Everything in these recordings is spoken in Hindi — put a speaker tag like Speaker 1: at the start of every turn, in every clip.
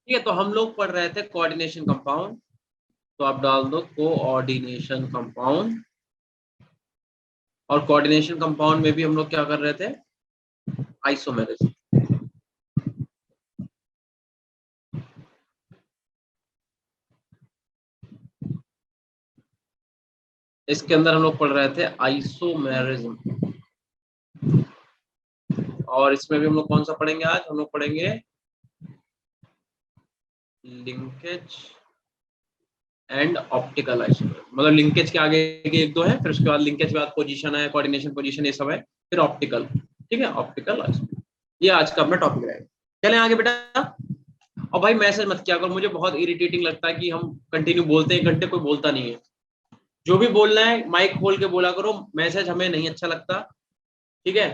Speaker 1: ठीक है, तो हम लोग पढ़ रहे थे कोऑर्डिनेशन कंपाउंड, तो आप डाल दो कोऑर्डिनेशन कंपाउंड। और कोऑर्डिनेशन कंपाउंड में भी हम लोग क्या कर रहे थे, आइसोमेरिज्म। इसके अंदर हम लोग पढ़ रहे थे आइसोमेरिज्म। और इसमें भी हम लोग कौन सा पढ़ेंगे आज, हम लोग पढ़ेंगे लिंकेज एंड ऑप्टिकल आइसोमेरिज्म। मतलब लिंकेज के आगे के एक दो है, फिर उसके बाद लिंकेज के बाद पोजीशन है, कोऑर्डिनेशन पोजीशन, ये सब है, फिर ऑप्टिकल। ठीक है, ऑप्टिकल आइसोमेरिज्म, ये आज का अपना टॉपिक रहेगा। चलें आगे बेटा। और भाई मैसेज मत किया करो, मुझे बहुत इरिटेटिंग लगता है कि हम कंटिन्यू बोलते हैं, एक घंटे कोई बोलता नहीं है। जो भी बोलना है माइक खोल के बोला करो, मैसेज हमें नहीं अच्छा लगता। ठीक है।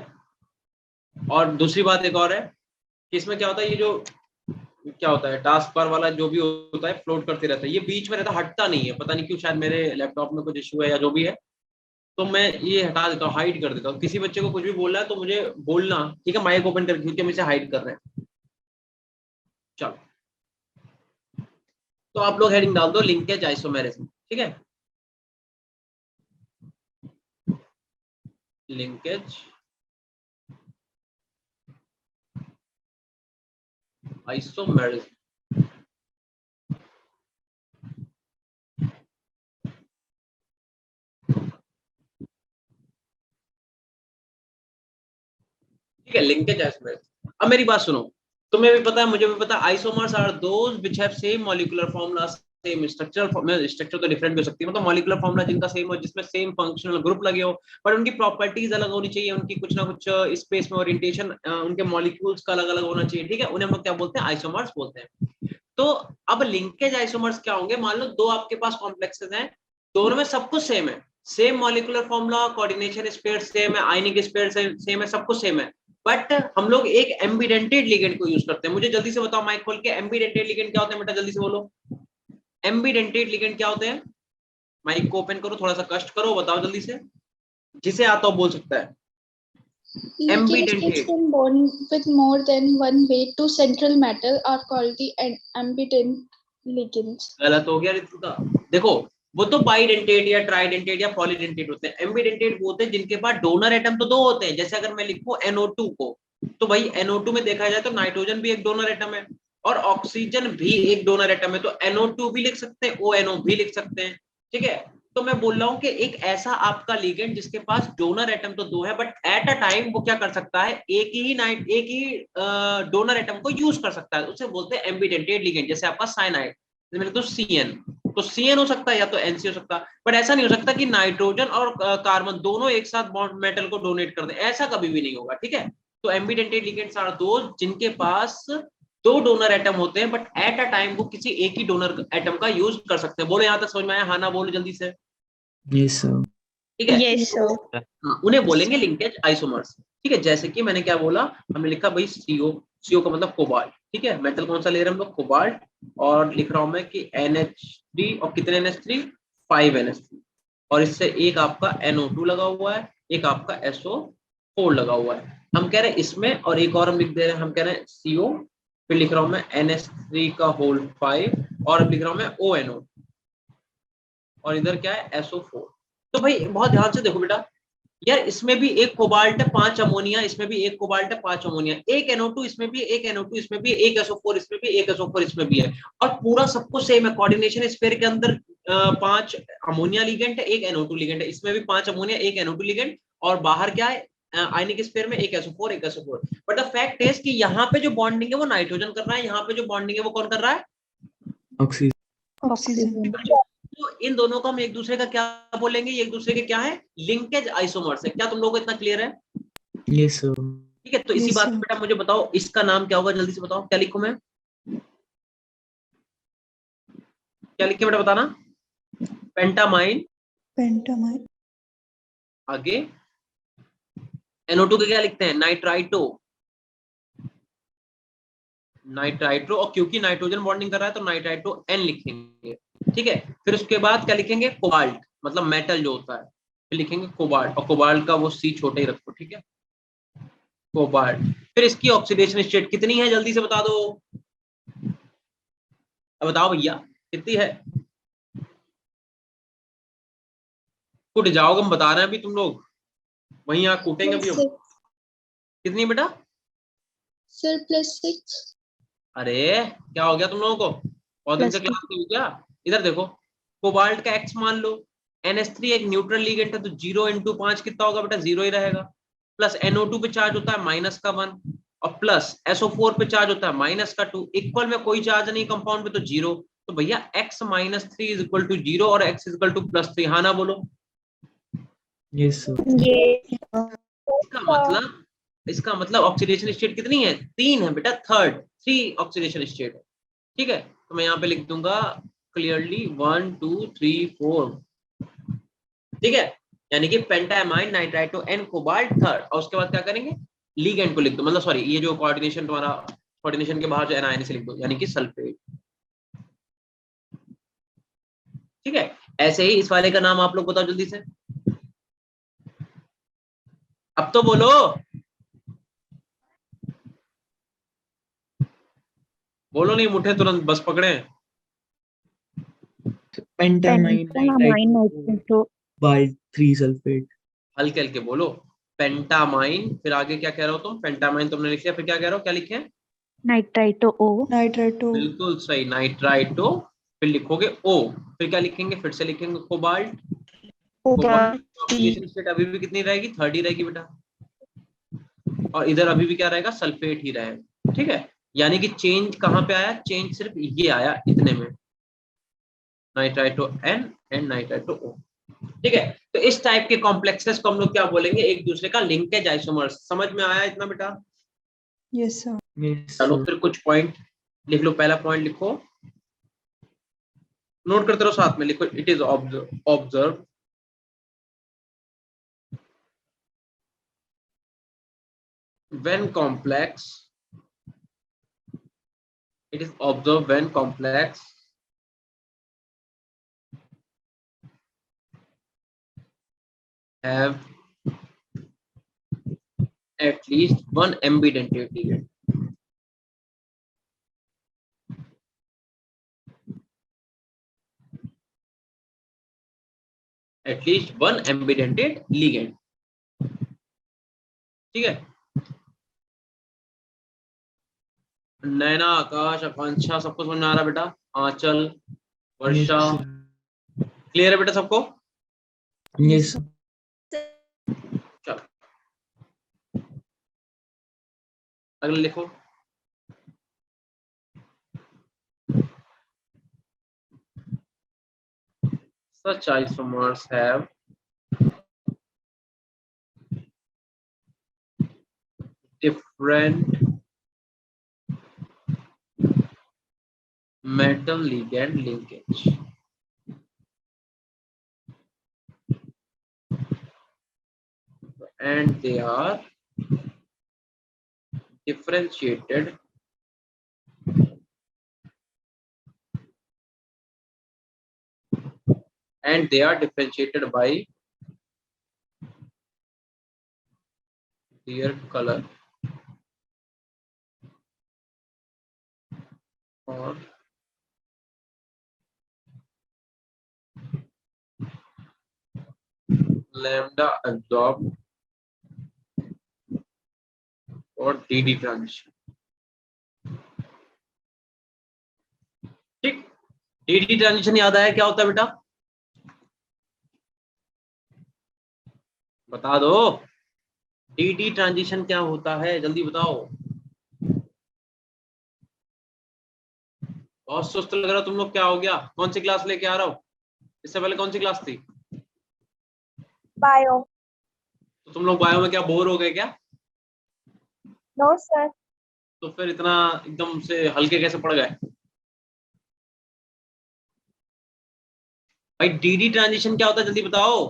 Speaker 1: और दूसरी बात एक और है कि इसमें क्या होता है, ये जो क्या होता है टास्क बार वाला जो भी होता है फ्लोट करते रहता है, ये बीच में रहता, हटता नहीं है, पता नहीं क्यों, शायद मेरे लैपटॉप में कुछ इश्यू है या जो भी है। तो मैं ये हटा देता हूँ, हाइड कर देता हूँ। किसी बच्चे को कुछ भी बोलना है तो मुझे बोलना, ठीक है, माइक ओपन करके, क्योंकि हम इसे हाइड कर रहे हैं। चलो, तो आप लोग हेडिंग डाल दो लिंकेज आइसोमेरिज्म। ठीक है, लिंकेज आइसोमेरिज्म। ठीक है, लिंकेज आइसोमेरिज्म। अब मेरी बात सुनो, तुम्हें भी पता है मुझे भी पता है, isomers are those which have same molecular formula, same structure. Structure तो डिफरेंट भी हो सकती है, मतलब मॉलिक्यूलर फार्मूला जिनका सेम हो, जिसमें सेम फंक्शनल ग्रुप लगे हो, पर उनकी प्रॉपर्टीज अलग होनी चाहिए, उनकी कुछ ना कुछ स्पेस में ओरिएंटेशन, उनके मॉलिक्यूल्स का अलग अलग होना चाहिए। ठीक है, उन्हें हम लोग क्या बोलते हैं, आइसोमर्स बोलते हैं। तो अब लिंकेज आइसोमर्स क्या होंगे, मान लो दो आपके पास कॉम्प्लेक्सेस हैं, दोनों में सब कुछ सेम है, same molecular formula, coordination sphere same है, आयनिक स्पेयर सेम है, सब कुछ सेम है, बट हम लोग एक एम्बिडेंटेड लिगेंड को यूज करते हैं। मुझे जल्दी से बताओ माइक खोल के, एम्बिडेंटेड लिगेंड क्या होते हैं बेटा, जल्दी से बोलो। एम्बिडेंटेड लिगेंड क्या होते हैं, माइक को ओपन करो, थोड़ा सा कष्ट करो, बताओ जल्दी से, जिसे आता हो बोल सकता है।
Speaker 2: Ligands which can bond with more than one weight to central metal are called the ambident ligands.
Speaker 1: गलत हो गया ऋतु का। देखो, वो तो बाइडेंटेड या ट्राइडेंटेड या पॉलीडेंटेड होते हैं। एम्बिडेंटेड वो होते हैं जिनके पास डोनर एटम तो दो होते हैं। जैसे अगर मैं लिखूं NO2 को, तो भाई NO2 में देखा जाए तो नाइट्रोजन भी एक डोनर एटम है और ऑक्सीजन भी एक डोनर एटम है, तो NO2 भी लिख सकते हैं, ONO भी लिख सकते हैं। ठीक है, तो मैं बोल रहा हूं कि एक ऐसा आपका लिगेंड जिसके पास डोनर एटम तो दो है, बट एट अ टाइम वो क्या कर सकता है, एक ही डोनर एटम को यूज कर सकता है, उसे बोलते हैं एम्बिडेंटेड लिगेंड। जैसे आपका साइनाइड, तो CN, तो CN हो सकता है या तो NC हो सकता है, बट ऐसा नहीं हो सकता कि नाइट्रोजन और कार्बन दोनों एक साथ बॉन्ड मेटल को डोनेट कर दे, ऐसा कभी भी नहीं होगा। ठीक है, तो एम्बिडेंटेड लिगेंड्स आर दोज जिनके पास दो डोनर एटम होते हैं, बट एट अ टाइम वो किसी एक ही डोनर एटम का यूज कर सकते हैं। बोलो यहाँ तक समझ में आया, हाँ ना बोलो जल्दी से।
Speaker 3: Yes sir.
Speaker 1: ठीक है,
Speaker 2: Yes, sir.
Speaker 1: हाँ, उन्हें बोलेंगे लिंकेज आइसोमर्स। ठीक है, जैसे कि मैंने क्या बोला, हमने लिखा भाई CO का मतलब कोबाल्ट। ठीक है, मेटल कौन सा ले रहे हैं हम लोग, कोबाल्ट। और लिख रहा हूं मैं कि NH3, और कितने NH3, 5 NH3, और इससे एक आपका NO2 लगा हुआ है, एक आपका SO4 लगा हुआ है। हम कह रहे हैं इसमें, और एक और हम लिख दे रहे हैं, हम कह रहे हैं CO, फिर लिख रहा हूं मैं NH3 का होल 5, और अब लिख रहा हूं मैं ONO, और इधर क्या है SO4। तो भाई बहुत ध्यान से देखो बेटा, यार इसमें भी एक कोबाल्ट है, 5 अमोनिया, इसमें भी एक कोबाल्ट है, 5 अमोनिया, एक NO2 इसमें भी, एक NO2 इसमें भी, एक SO4 इसमें भी, एक SO4 इसमें भी है, और पूरा सब कुछ सेम है। कोऑर्डिनेशन स्फीयर के अंदर 5 अमोनिया लिगेंड है, एक NO2 लिगेंड है, इसमें भी 5 अमोनिया, एक NO2 लिगेंड, और बाहर क्या है, आयनिक स्फीयर में एक SO4, एक SO4। But the fact is कि यहाँ पे जो बॉन्डिंग है वो नाइट्रोजन कर रहा है, यहाँ पे जो बॉन्डिंग है वो कौन कर रहा है,
Speaker 3: ऑक्सीजन।
Speaker 1: तो इन दोनों को हम एक दूसरे का क्या बोलेंगे, एक दूसरे के क्या है, लिंकेज आइसोमर्स है। क्या तुम लोगों को इतना क्लियर है?
Speaker 3: Yes sir.
Speaker 1: ठीक है, तो इसी बात पे बेटा मुझे बताओ इसका नाम क्या होगा, जल्दी से बताओ, क्या लिखूं मैं, क्या लिखे बेटा बताना, पेंटामाइन,
Speaker 2: Pentamide.
Speaker 1: आगे NO2 के क्या लिखते हैं, नाइट्राइटो, नाइट्राइट्रो, और क्योंकि नाइट्रोजन बॉन्डिंग कर रहा है तो नाइट्राइटो N लिखेंगे। ठीक है, फिर उसके बाद क्या लिखेंगे, कोबाल्ट, मतलब मेटल जो होता है, फिर लिखेंगे कोबाल्ट, और कोबाल्ट का वो C छोटा ही रखो। ठीक है, कोबाल्ट। फिर इसकी ऑक्सीडेशन स्टेट कितनी है, जल्दी से बता दो, अब बताओ भैया कितनी है? कूट जाओगे, हम बता रहे हैं अभी, तुम लोग वहीं यहाँ कूटेंगे अभी हम।
Speaker 2: +6
Speaker 1: कितनी बेटा?
Speaker 2: सर +6
Speaker 1: अरे क्या हो गया तुम लोगों को, बहुत दिन से
Speaker 4: +2
Speaker 1: क्लास नहीं हुई क्या? इधर देखो, कोबाल्ट का एक्स मान लो, NH3 एक न्यूट्रल लिगेंड है, तो 0 × 5 कितना होगा बेटा? 0 ही रहेगा। प्लस NO2 पे चार्ज होता है -1, और प्लस SO4 पे चार्ज होता है -2। इक्वल में कोई चार्ज नहीं कंपाउंड पे, तो 0। तो भैया x - 3 = 0 और x = +3। हाँ ना बोलो।
Speaker 3: Yes, sir.
Speaker 4: ये
Speaker 1: इसका मतलब ऑक्सीडेशन स्टेट कितनी है? 3 है बेटा, 3 ऑक्सीडेशन स्टेट है। ठीक है, तो मैं यहाँ पे लिख दूंगा क्लियरली 1 2 3 4। ठीक है, यानी कि पेंटामाइन नाइट्राइटो एन कोबाल्ट थर्ड, और उसके बाद क्या करेंगे? लीगेंड को लिख दो, मतलब सॉरी, ये जो कोऑर्डिनेशन तुम्हारा, कोऑर्डिनेशन के बाहर जो एनायन से लिख दो, यानी कि सल्फेट। ठीक है, ऐसे ही इस वाले का नाम आप लोग बताओ जल्दी से, अब तो बोलो। बोलो नहीं, मुठे तुरंत बस पकड़े।
Speaker 3: Pentamine
Speaker 4: पेंटामाइन
Speaker 3: nitrite
Speaker 4: nitrito
Speaker 3: cobalt 3 sulfate.
Speaker 1: हल्के हल्के बोलो। पेंटामाइन, फिर आगे क्या कह रहे हो तुम? पेंटामाइन तुमने लिख लिया, फिर क्या कह रहे हो? क्या लिखे?
Speaker 4: नाइट्राइटो ओ
Speaker 1: बिल्कुल सही, नाइट्राइटो। फिर लिखोगे O, फिर क्या लिखेंगे? फिर से लिखेंगे कोबाल्ट। कोबाल्ट की ऑक्सीडेशन स्टेट अभी भी कितनी रहेगी? 3 ही रहेगी बेटा, और इधर अभी भी क्या रहेगा? सल्फेट ही रहेगा। ठीक है, यानी कि चेंज कहाँ पे आया? चेंज सिर्फ ये आया इतने में, nitrito N and nitrito O। ठीक है, तो इस टाइप के कॉम्प्लेक्सेस को हम लोग क्या बोलेंगे? एक दूसरे का लिंकेज आइसोमर्स। समझ में आया इतना बेटा?
Speaker 3: Yes, sir.
Speaker 1: चलो फिर कुछ पॉइंट लिख लो। पहला पॉइंट लिखो, नोट करते रहो साथ में, लिखो it is observe when complex, it is observed when complex have at least one ambidentate ligand. At least one ambidentate ligand. ठीक है, नैना, आकाश, आकांक्षा, सबको समझ में आ रहा बेटा? आंचल, वर्षा,
Speaker 3: Yes, sir.
Speaker 1: क्लियर है बेटा सबको?
Speaker 3: Yes, sir.
Speaker 1: चलो अगले लिखो, such isomers have different metal ligand linkage and they are differentiated by their color or lambda absorbed और DD ट्रांजिशन। ठीक, DD ट्रांजिशन याद आया क्या होता है बेटा? बता दो, DD ट्रांजिशन क्या होता है, जल्दी बताओ। बहुत सुस्त लग रहा तुम लोग, क्या हो गया? कौन सी क्लास लेके आ रहा हो? इससे पहले कौन सी क्लास थी?
Speaker 4: बायो।
Speaker 1: तो तुम लोग बायो में क्या बोर हो गए क्या?
Speaker 4: No sir.
Speaker 1: तो फिर इतना एकदम से हल्के कैसे पड़ गए भाई? DD ट्रांजिशन क्या होता है, जल्दी बताओ।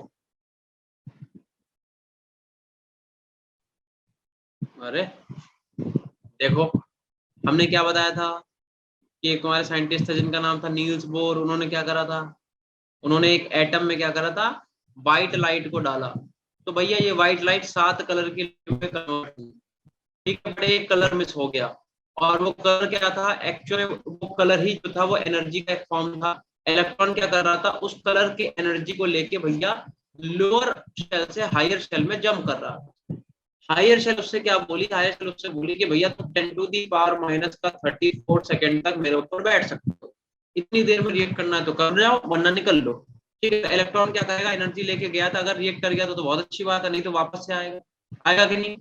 Speaker 1: अरे देखो, हमने क्या बताया था कि एक हमारे साइंटिस्ट थे जिनका नाम था नील्स बोर। उन्होंने क्या करा था? उन्होंने एक एटम में क्या करा था? व्हाइट लाइट को डाला। तो भैया ये व्हाइट लाइट 7 कलर के में कन्वर्ट हुई। ठीक है, बट एक कलर मिस हो गया। और वो कलर क्या था, एक्चुअली वो कलर ही जो था वो एनर्जी का एक फॉर्म था। इलेक्ट्रॉन क्या कर रहा था, उस कलर की एनर्जी को लेके भैया लोअर शेल से हायर शेल में जंप कर रहा था। हायर शेल उससे क्या बोली, हायर शेल उससे बोली कि भैया तुम 10⁻⁻⁴ सेकंड तक मेरे ऊपर बैठ सकते हो, इतनी देर में रिएक्ट करना है तो कर जाओ वरना निकल लो। ठीक है, इलेक्ट्रॉन क्या करेगा, एनर्जी लेके गया था, अगर रिएक्ट कर गया तो बहुत अच्छी बात है, नहीं तो वापस से आएगा, आएगा कि नहीं।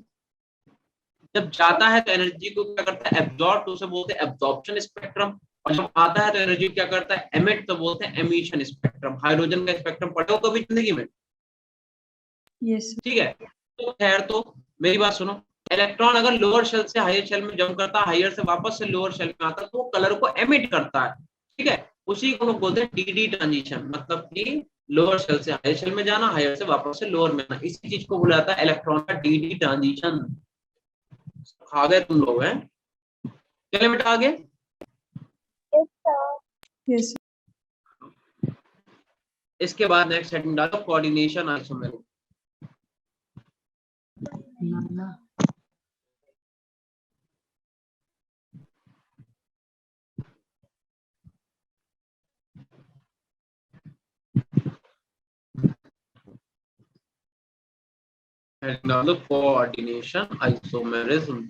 Speaker 1: जब जाता है तो एनर्जी को क्या करता है, एब्जॉर्ब, तो उसे बोलते हैं एब्जॉर्प्शन स्पेक्ट्रम। और जब आता है तो एनर्जी क्या करता है, एमिट, तो बोलते हैं एमिशन स्पेक्ट्रम। हाइड्रोजन का स्पेक्ट्रम पढ़े हो कभी जिंदगी में?
Speaker 3: Yes.
Speaker 1: ठीक है, तो खैर, तो मेरी बात सुनो, इलेक्ट्रॉन अगर लोअर शेल से हायर शेल में जंप करता है, हायर से वापस से लोअर शेल में आता है, तो वो कलर को एमिट करता है। ठीक है, उसी को हम बोलते हैं डीडी ट्रांजिशन, मतलब कि लोअर शेल से हायर शेल में जाना, हायर से वापस से लोअर में आना, इसी चीज को बोला जाता है इलेक्ट्रॉन का डीडी ट्रांजिशन। आ गए तुम लोग हैं, चले बेटा आगे।
Speaker 4: Yes, sir.
Speaker 3: Yes.
Speaker 1: इसके बाद नेक्स्ट हेडिंग डालो कोऑर्डिनेशन आइसोमेरिक। हेडिंग डालो कोऑर्डिनेशन आइसोमेरिज्म।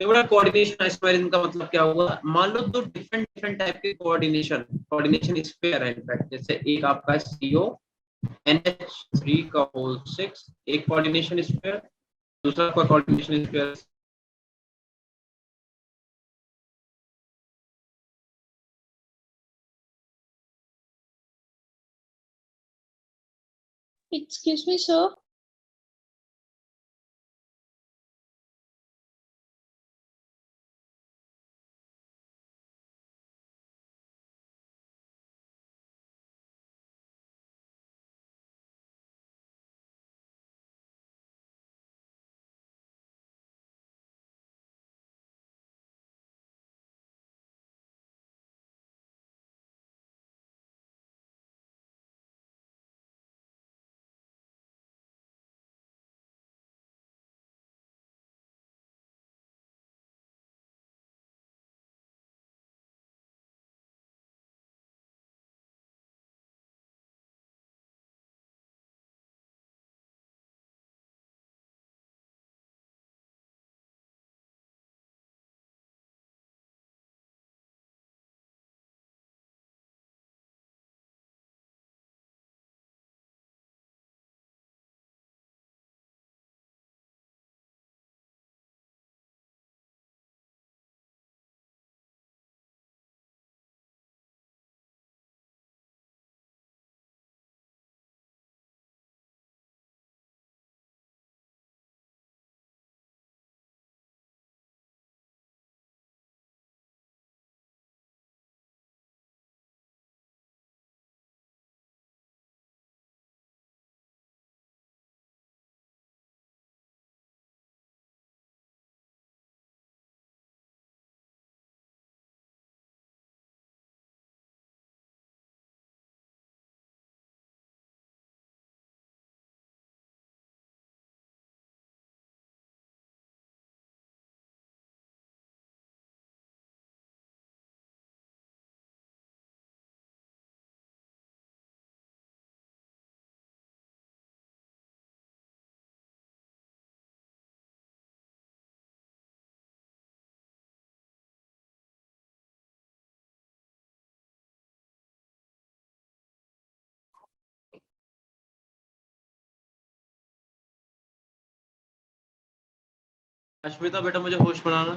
Speaker 1: कोऑर्डिनेशन आइसोमेरिज्म का मतलब क्या हुआ, मान लो दो डिफरेंट डिफरेंट टाइप के कोऑर्डिनेशन स्क्वायर है इनफैक्ट, जैसे एक आपका CO NH3 का होल 6 एक कोऑर्डिनेशन स्क्वायर, दूसरा का coordination square
Speaker 2: Excuse me, sir. Ashmita बेटा मुझे होश बनाना।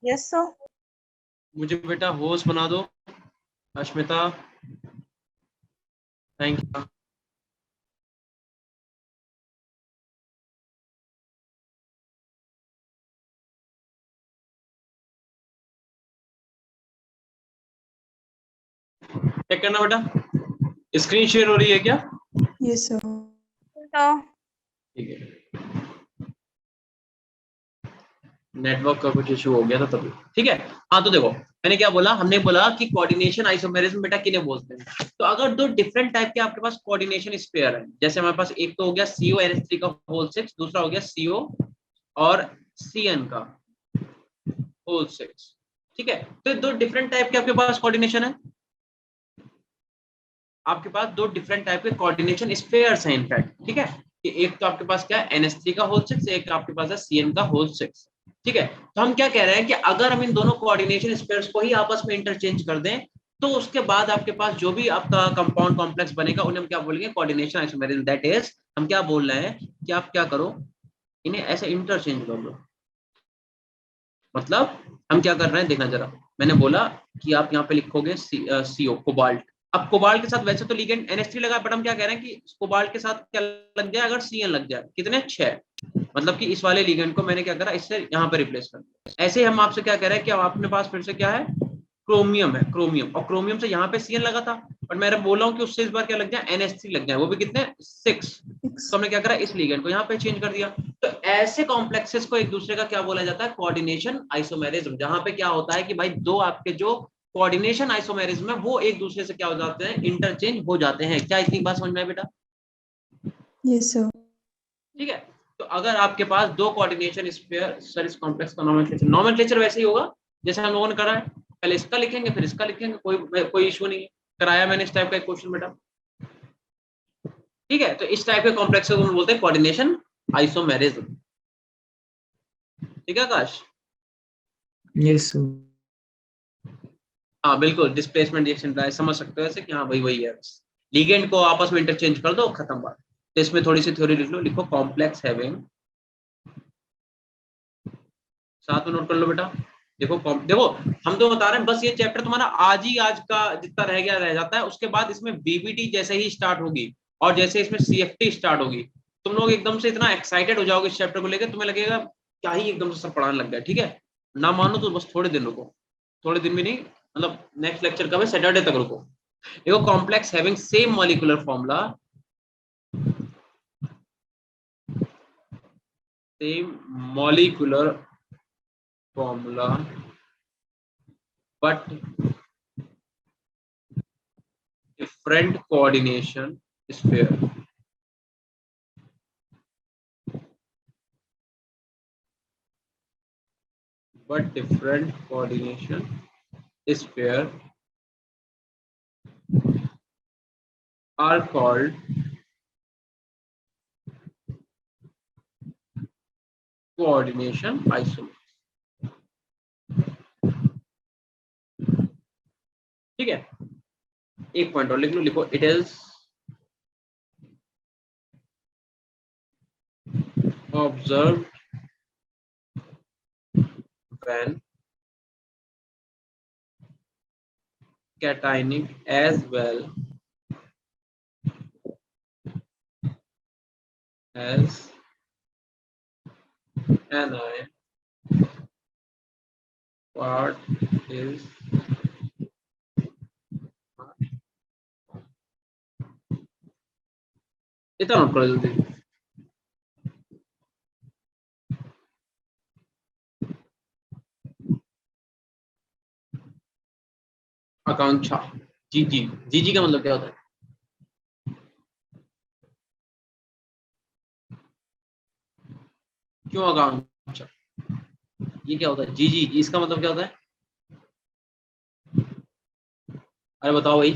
Speaker 4: Yes, sir.
Speaker 1: मुझे बेटा होश बना दो अश्मिता, थैंक यू। चेक करना बेटा, स्क्रीन शेयर हो रही है क्या?
Speaker 3: Yes, sir.
Speaker 4: Sir.
Speaker 1: ठीक है, नेटवर्क का कुछ इशू हो गया था तभी। ठीक है, हाँ तो देखो मैंने क्या बोला, हमने बोला कि कोऑर्डिनेशन आइसोमेरिज्म बेटा किन्हें बोलते हैं। तो अगर दो डिफरेंट टाइप के आपके पास कोऑर्डिनेशन स्पेयर है, जैसे हमारे पास एक तो हो गया CONH3 का होल 6, दूसरा हो गया CO और CN का होल 6। ठीक है, तो दो डिफरेंट टाइप के आपके पास कोऑर्डिनेशन है, आपके पास दो डिफरेंट टाइप के कोऑर्डिनेशन स्पेयर्स हैं इनफैक्ट। ठीक है, कि एक तो आपके पास क्या है NH3 का होल 6, एक आपके पास है CN का होल 6। ठीक है, तो हम क्या कह रहे हैं कि अगर हम इन दोनों कोऑर्डिनेशन स्पेयर्स को ही आपस में इंटरचेंज कर दें, तो उसके बाद आपके पास जो भी आपका कंपाउंड कॉम्प्लेक्स बनेगा उन्हें हम क्या बोलेंगे, कोऑर्डिनेशन आइसोमेरिज्म। दैट इज, हम क्या बोल रहे हैं कि आप क्या करो, इन्हें ऐसे इंटरचेंज कर लो। मतलब हम क्या कर रहे हैं देखना जरा, मैंने बोला कि आप यहाँ पे लिखोगे CO कोबाल्ट। अब कोबाल्ट के साथ वैसे तो लिगेंड NH3 लगा, बट हम क्या कह रहे हैं कि कोबाल्ट के साथ क्या लग जाए, अगर CN लग जाए, कितने 6, मतलब कि इस वाले लिगेंड को मैंने क्या करा, इससे यहाँ पे रिप्लेस कर दिया। ऐसे हम आपसे क्या कह रहे हैं कि अब अपने पास फिर से क्या है, क्रोमियम है, क्रोमियम, और क्रोमियम से यहाँ पे CN लगा था, बट मैं बोल रहा हूँ कि उससे इस बार क्या लग जाए, NH3 लग जाए, वो भी कितने 6। तो हमने क्या करा, इस लिगेंड को यहाँ पे चेंज कर दिया। तो ऐसे कॉम्प्लेक्सेस को एक दूसरे का क्या बोला जाता है, कोऑर्डिनेशन आइसोमेरिज्म, जहां पे क्या होता है कि भाई दो आपके जो कोऑर्डिनेशन आइसोमेरिज्म है वो एक दूसरे से क्या हो जाते हैं, इंटरचेंज हो जाते हैं। क्या इतनी बात समझ में आई बेटा?
Speaker 3: Yes, sir.
Speaker 1: ठीक है, तो अगर आपके पास दो कोऑर्डिनेशन स्पेयर, सर इस कॉम्प्लेक्स का नोमेनक्लेचर वैसे ही होगा जैसे हम लोगों ने करा है, पहले इसका लिखेंगे फिर इसका लिखेंगे, कोई इशू नहीं है। कराया मैंने इस टाइप का एक क्वेश्चन बेटा। ठीक है, तो इस टाइप के कॉम्प्लेक्स को हम बोलते हैं कोऑर्डिनेशन आइसोमेरिज्म। ठीक है आकाश?
Speaker 5: Yes, sir.
Speaker 1: हाँ बिल्कुल, डिस्प्लेसमेंट रिएक्शन ड्राई समझ सकते हो ऐसे कि हाँ भाई वही है, बस लिगेंड को आपस में इंटरचेंज कर दो, खत्म बात। तो इसमें थोड़ी सी थ्योरी लिख लो, लिखो कॉम्प्लेक्स हैविंग, साथ में नोट कर लो बेटा। देखो देखो हम तो बता रहे हैं, बस ये चैप्टर तुम्हारा आज का जितना रह गया रह जाता है, उसके बाद इसमें BBT जैसे ही स्टार्ट होगी और जैसे इसमें CFT स्टार्ट होगी, तुम लोग एकदम से इतना एक्साइटेड हो जाओगे इस चैप्टर को लेकर, तुम्हें लगेगा क्या ही एकदम से सब पढ़ाने लग गया। ठीक है, ना मानो तो बस थोड़े दिन रुको, थोड़े दिन भी नहीं, मतलब नेक्स्ट लेक्चर कब है, सैटरडे तक रुको। देखो complex having same molecular formula, same molecular formula but different coordination sphere, but different coordination sphere are called coordination isomers। ठीक है, एक पॉइंट और लिख लो, लिखो it is observed when cationic as well as anion part is इतना नोट करो जल्दी। आकांक्षा, जी का मतलब क्या होता है? क्यों आकांक्षा, ये क्या होता है? जी इसका मतलब क्या होता है? अरे बताओ भाई,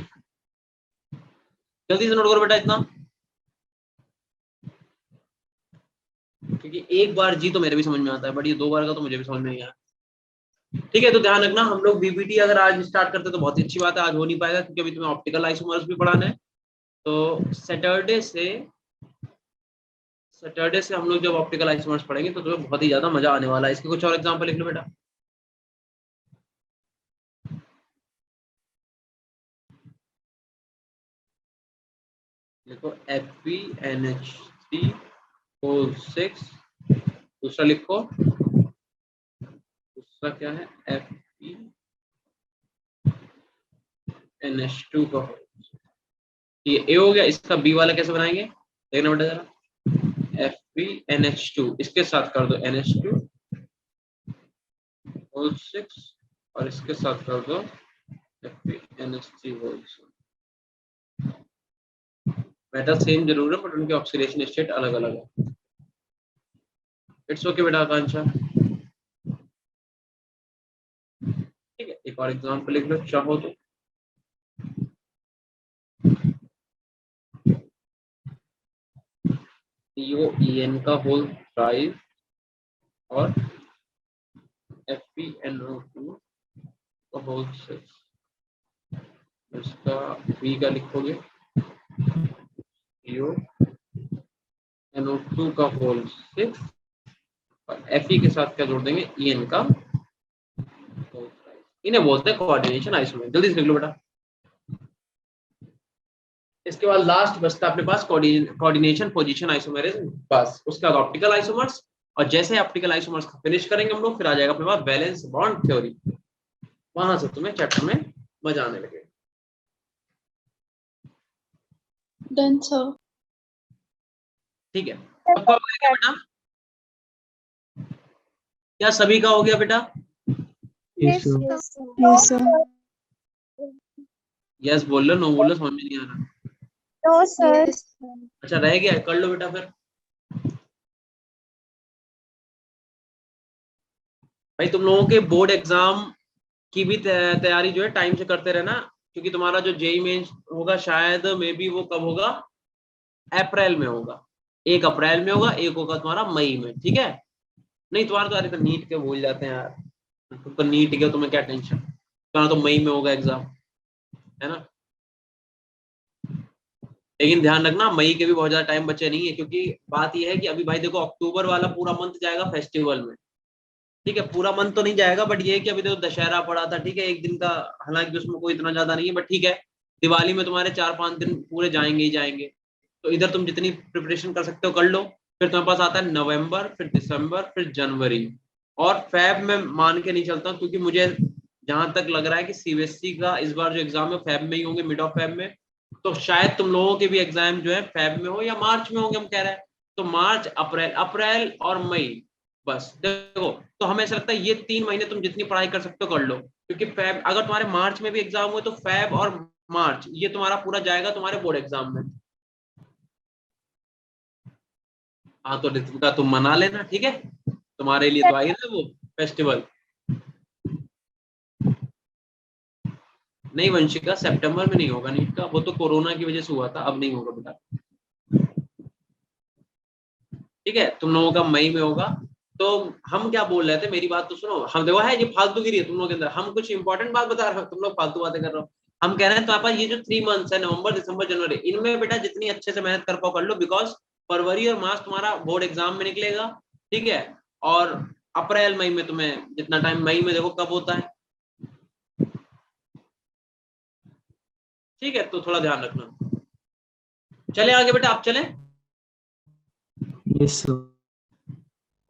Speaker 1: जल्दी से नोट करो बेटा इतना, क्योंकि एक बार जी तो मेरे भी समझ में आता है, बट ये दो बार का तो मुझे भी समझ में नहीं आया। ठीक है, तो ध्यान रखना, हम लोग BBT अगर आज स्टार्ट करते तो बहुत ही अच्छी बात है, आज हो नहीं पाएगा क्योंकि अभी तुम्हें ऑप्टिकल आइसोमर्स भी पढ़ाना है। तो सैटरडे से हम लोग जब ऑप्टिकल आइसोमर्स पढ़ेंगे तो तुम्हें बहुत ही ज्यादा मजा आने वाला है। इसके कुछ और एग्जांपल लिख लो बेटा। देखो FeNH3O6, दूसरा लिखो, दूसरा क्या है, FeNH2 का, ये ए हो गया। इसका बी वाला कैसे बनाएंगे देखना बेटा जरा, FeNH2 इसके साथ कर दो NH2, होल 6 और इसके साथ कर दो FeNH3 होल। मेटल सेम जरूर है बट उनके ऑक्सीडेशन स्टेट अलग अलग है। इट्स ओके बेटा आकांक्षा। ठीक है, एक और एग्जांपल लिख लो चाहो तो। COEN का होल 5 और FeNO2 का होल 6। इसका V का लिखोगे CONO2 का होल 6 और Fe के साथ क्या जोड़ देंगे En का होल 5। इन्हें बोलते हैं कोऑर्डिनेशन आइसोमर। जल्दी से लिख लो बेटा। इसके बाद लास्ट बचता है अपने पास कोऑर्डिनेशन पोजीशन आइसोमेरिज्म, बस उसके बाद ऑप्टिकल आइसोमर्स। और जैसे ऑप्टिकल आइसोमर्स फिनिश करेंगे हम लोग, फिर आ जाएगा अपने पास वैलेंस बॉन्ड थ्योरी। वहां से तुम्हें चैप्टर में मजा आने लगेगा।
Speaker 2: Done, sir.
Speaker 1: ठीक है, पक्का हो गया बेटा? क्या सभी का हो गया बेटा?
Speaker 5: Yes, sir.
Speaker 4: Yes, sir.
Speaker 3: Yes, sir.
Speaker 1: Yes बोल लो, नो बोल लो, समझ में नहीं आ रहा।
Speaker 4: No, sir.
Speaker 2: Yes.
Speaker 1: अच्छा रह गया, कर लो बेटा फिर। भाई तुम लोगों के बोर्ड एग्जाम की भी तैयारी जो है टाइम से करते रहना, क्योंकि तुम्हारा जो जेई मेंस होगा शायद मे बी वो कब होगा, अप्रैल में होगा। 1 अप्रैल में होगा, एक होगा तुम्हारा मई में। ठीक है, नहीं तुम्हारा तो अरे नीट के भूल जाते हैं यार, तुम तो नीट के, तुम्हें क्या टेंशन, तुम्हारा तो मई में होगा एग्जाम, है ना। लेकिन ध्यान रखना मई के भी बहुत ज्यादा टाइम बचे नहीं है, क्योंकि बात यह है कि अभी भाई देखो अक्टूबर वाला पूरा मंथ जाएगा फेस्टिवल में। ठीक है, पूरा मंथ तो नहीं जाएगा, बट ये है कि अभी देखो दशहरा पड़ा था, ठीक है, एक दिन का, हालांकि उसमें कोई इतना ज्यादा नहीं है, बट ठीक है, दिवाली में तुम्हारे 4-5 दिन पूरे जाएंगे ही जाएंगे। तो इधर तुम जितनी प्रिपरेशन कर सकते हो कर लो। फिर तुम्हारे पास आता है नवंबर, फिर दिसंबर, फिर जनवरी और फेब में मान के नहीं चलता, क्योंकि मुझे जहां तक लग रहा है कि सीबीएसई का इस बार जो एग्जाम है फेब में ही होंगे, मिड ऑफ फेब में। तो शायद तुम लोगों के भी एग्जाम जो है फेब में हो या मार्च में होंगे, हम कह रहे हैं। तो मार्च, अप्रैल, अप्रैल और मई, बस देखो। तो हमें ऐसा लगता है ये 3 महीने तुम जितनी पढ़ाई कर सकते हो कर लो, क्योंकि फेब अगर तुम्हारे मार्च में भी एग्जाम हुए तो फेब और मार्च ये तुम्हारा पूरा जाएगा तुम्हारे बोर्ड एग्जाम में। हाँ तो ऋतिका तुम मना लेना, ठीक है, तुम्हारे लिए तो आई ना वो फेस्टिवल। नहीं वंशिका, सितंबर में नहीं होगा नीट का, वो तो कोरोना की वजह से हुआ था, अब नहीं होगा बेटा। ठीक है, तुम लोगों का मई में होगा। तो हम क्या बोल रहे थे, मेरी बात तो सुनो। हम देखो है ये फालतूगिरी है तुम लोगों के अंदर, हम कुछ इंपॉर्टेंट बात बता रहे हो, तुम लोग फालतू बातें कर रहे हो। हम कह रहे हैं तुम्हारे पास ये जो 3 मंथ्स है, नवंबर, दिसंबर, जनवरी, इनमें बेटा जितनी अच्छे से मेहनत कर पाओ कर लो, बिकॉज फरवरी और मार्च तुम्हारा बोर्ड एग्जाम में निकलेगा। ठीक है, और अप्रैल मई में तुम्हें जितना टाइम, मई में देखो कब होता है। ठीक है, तो थोड़ा ध्यान रखना। चले आगे बेटा, आप चले।
Speaker 5: Yes, sir.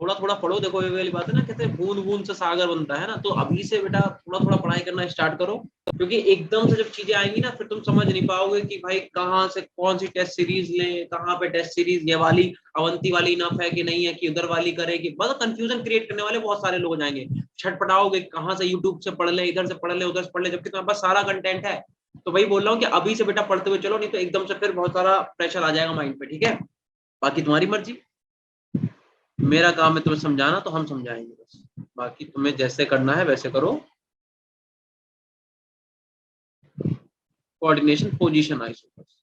Speaker 1: थोड़ा थोड़ा पढ़ो, देखो ये वाली बात है ना, कहते हैं बूंद बूंद से सागर बनता है ना। तो अभी से बेटा थोड़ा थोड़ा पढ़ाई करना स्टार्ट करो, क्योंकि एकदम से जब चीजें आएंगी ना फिर तुम समझ नहीं पाओगे कि भाई कहाँ से कौन सी टेस्ट सीरीज लें, कहाँ पे टेस्ट सीरीज, ये वाली अवंती वाली इनफ है कि नहीं है, कि उधर वाली करे, कि मतलब कंफ्यूजन क्रिएट करने वाले बहुत सारे लोग जाएंगे। छटपटाओगे कहाँ से, यूट्यूब से पढ़ ले, इधर से पढ़ ले, उधर से पढ़ ले, जबकि तुम्हारे पास सारा कंटेंट है। तो वही बोल रहा हूँ कि अभी से बेटा पढ़ते हुए चलो, नहीं तो एकदम से फिर बहुत सारा प्रेशर आ जाएगा माइंड पे। ठीक है, बाकी तुम्हारी मर्जी, मेरा काम है तुम्हें समझाना, तो हम समझाएंगे बस, बाकी तुम्हें जैसे करना है वैसे करो। कोऑर्डिनेशन पोजीशन आइसोमर्स,